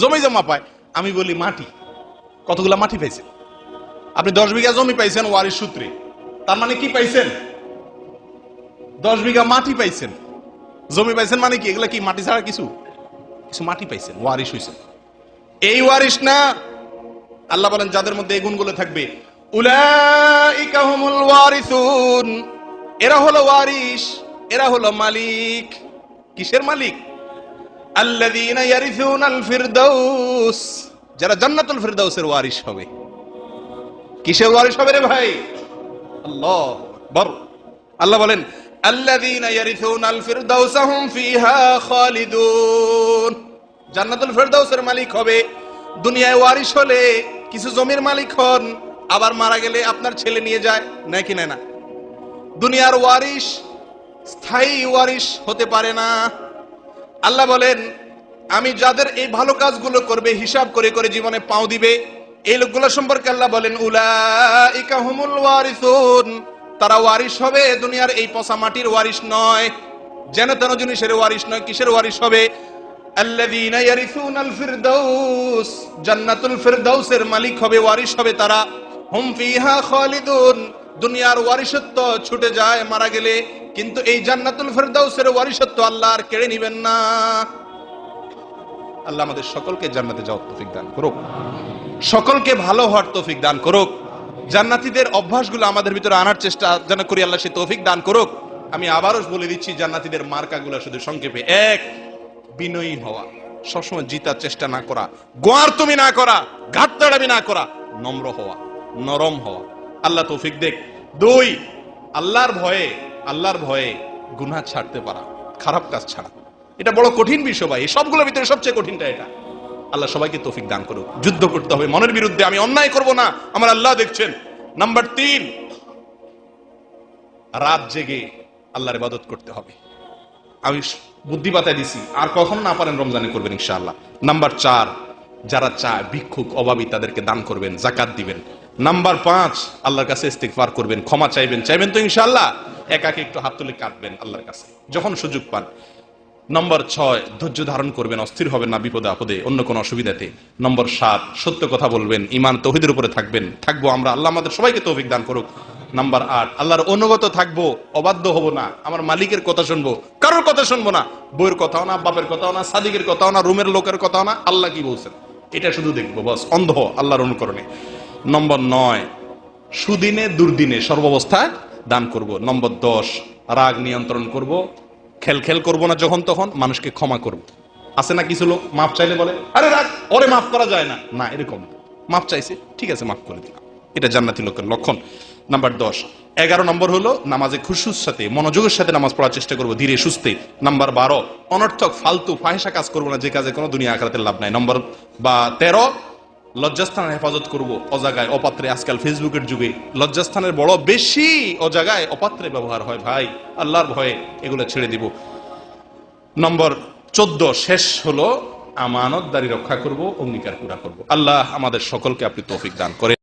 জমি জমা পায়। আমি বলি মাটি, কতগুলা মাটি পাইছেন? আপনি 10 বিঘা জমি পাইছেন ওয়ারিস সূত্রে, তার মানে কি পাইছেন? 10 বিঘা মাটি পাইছেন। জমি পাইছেন মানে কি? এগুলা কি মাটি ছাড়া কিছু? কিছু মাটি পাইছেন, ওয়ারিস হইছেন। এই ওয়ারিস না? আল্লাহ বলেন যাদের মধ্যে এই গুণগুলো থাকবে, উলাইকা হুমুল ওয়ারিসুন, এরা হলো ওয়ারিস, এরা হলো মালিক। কিসের মালিক? আল্লাযীনা ইয়ারিসুনাল ফিরদাউস, যারা জান্নাতুল ফিরদাউসের ওয়ারিস হবে। কিসের ওয়ারিস হবে রে ভাই? আল্লাহু আকবার। আল্লাহ বলেন আল্লাযীনা ইয়ারিসুনাল ফিরদাউস হুম ফিহা খালিদুন, জান্নাতুল ফিরদাউসের মালিক হবে। দুনিয়ায় ওয়ারিস হলে কিছু জমির মালিক হন, আবার মারা গেলে আপনার ছেলে নিয়ে যায়, নাকি না? দুনিয়ার ওয়ারিস স্থায়ী ওয়ারিস হতে পারে না। আল্লাহ বলেন আমি যাদের এই ভালো কাজগুলো করবে, হিসাব করে করে জীবনে পাও দিবে, এই লোকগুলো সম্পর্কে আল্লাহ বলেন উলাইকা হুমুল ওয়ারিসুন, তারা ওয়ারিস হবে, দুনিয়ার এই পচা মাটির ওয়ারিস নয়, যেন তেন জিনিসের ওয়ারিস নয়। কিসের ওয়ারিস হবে? আল্লাযীনা ইয়ারিসুনাল ফিরদাউস, জান্নাতুল ফিরদাউসের মালিক হবে, ওয়ারিস হবে তারা। হুম ফিহা খালিদুন, দুনিয়ার ওয়ারিসত্ব ছুটে যায় মারা গেলে, কিন্তু এই জান্নাতুল ফিরদাউসের ওয়ারিসত্ব আল্লাহ আর কেড়ে নেবেন না। আল্লাহ আমাদের সকলকে জান্নাতে যাওয়ার তৌফিক দান করুক, সকলকে ভালো হওয়ার তৌফিক দান করুক, জান্নাতীদের অভ্যাসগুলো আমাদের ভিতরে আনার চেষ্টা যেন করি, আল্লাহ সে তৌফিক দান করুক। আমি আবারও বলে দিচ্ছি জান্নাতীদের মার্কাগুলো শুধু সংক্ষেপে: এক, বিনয়ী হওয়া, সবসময় জিতার চেষ্টা না করা, গোয়ার তুমি না করা, ঘাটতাড়ামি না করা, নম্র হওয়া। নরম হওয়া। আল্লাহ তৌফিক দেখ। 2, আল্লাহর ভয়ে গুনাহ ছাড়তে পারা, খারাপ কাজ ছাড়া। এটা বড় কঠিন বিষয় ভাই, সবগুলোর ভিতরে সবচেয়ে কঠিনটা এটা। আল্লাহ সবাইকে তৌফিক দান করুক। যুদ্ধ করতে হবে মনের বিরুদ্ধে, আমি অন্যায় করব না, আমার আল্লাহ দেখছেন। নাম্বার 3, রাত জেগে আল্লাহর ইবাদত করতে হবে। আমি বুদ্ধি বাতায় দিছি, আর কখনো না পারেন রমজানে করবেন ইনশাআল্লাহ। নাম্বার 4, যারা চায় ভিক্ষুক অভাবী তাদেরকে দান করবেন, যাকাত দিবেন। নাম্বার 5, আল্লাহর কাছে ইস্তিগফার করবেন, ক্ষমা চাইবেন তো ইনশাআল্লাহ। একাকে একটু হাত তুলে কাঁদবেন আল্লাহর কাছে যখন সুযোগ পান। নম্বর 6, ধৈর্য ধারণ করবেন, অস্থির হবেন না বিপদে আপদে, অন্য কোনো অসুবিধাতে। নম্বর 7, সত্য কথা বলবেন, ঈমান তৌহিদের উপরে থাকবো আমরা। আল্লাহ আমাদের সবাইকে তৌফিক দান করুক। নাম্বার 8, আল্লাহর অনুগত থাকবো, অবাধ্য হব না, আমার মালিকের কথা শুনবো, কারোর কথা শুনবো না, বইয়ের কথাও না, বাপের কথাও না, সাদিকের কথাও না, রুমের লোকের কথাও না, আল্লাহ কি বলছেন এটা শুধু দেখবো, বাস অন্ধ আল্লাহর অনুকরণে। নম্বর 9, সুদিনে দুর্দিনে সর্বাবস্থায় দান করব। নম্বর 10, রাগ নিয়ন্ত্রণ করব, খেল করবো না, যখন তখন মানুষকে ক্ষমা করব। আছে না কিছু লোক মাফ চাইলে বলে আরে রাগ, ওরে মাফ করা যায় না, না এরকম মাফ চাইছে, ঠিক আছে মাফ করে দিলাম, এটা জান্নাতি লোকের লক্ষণ। নাম্বার 10। 11 নম্বর হলো নামাজে খুশুর সাথে, মনোযোগের সাথে নামাজ পড়ার চেষ্টা করবো, ধীরে সুস্থে। নাম্বার 12, অনর্থক ফালতু ফাহিশা কাজ করবো না, যে কাজে কোনো দুনিয়া আখিরাতের লাভ নাই। নম্বর 13, লজ্জাস্থানের হেফাজত করব, অজাগায় অপাত্রে। আজকাল ফেসবুকের যুগে লজ্জাস্থানের বড় বেশি অজাগায় অপাত্রে ব্যবহার হয় ভাই, আল্লাহর ভয়ে এগুলো ছেড়ে দিব। নম্বর 14, শেষ হলো আমানতদারি রক্ষা করব, অঙ্গীকার পুরা করব। আল্লাহ আমাদের সকলকে আপনি তৌফিক দান করেন।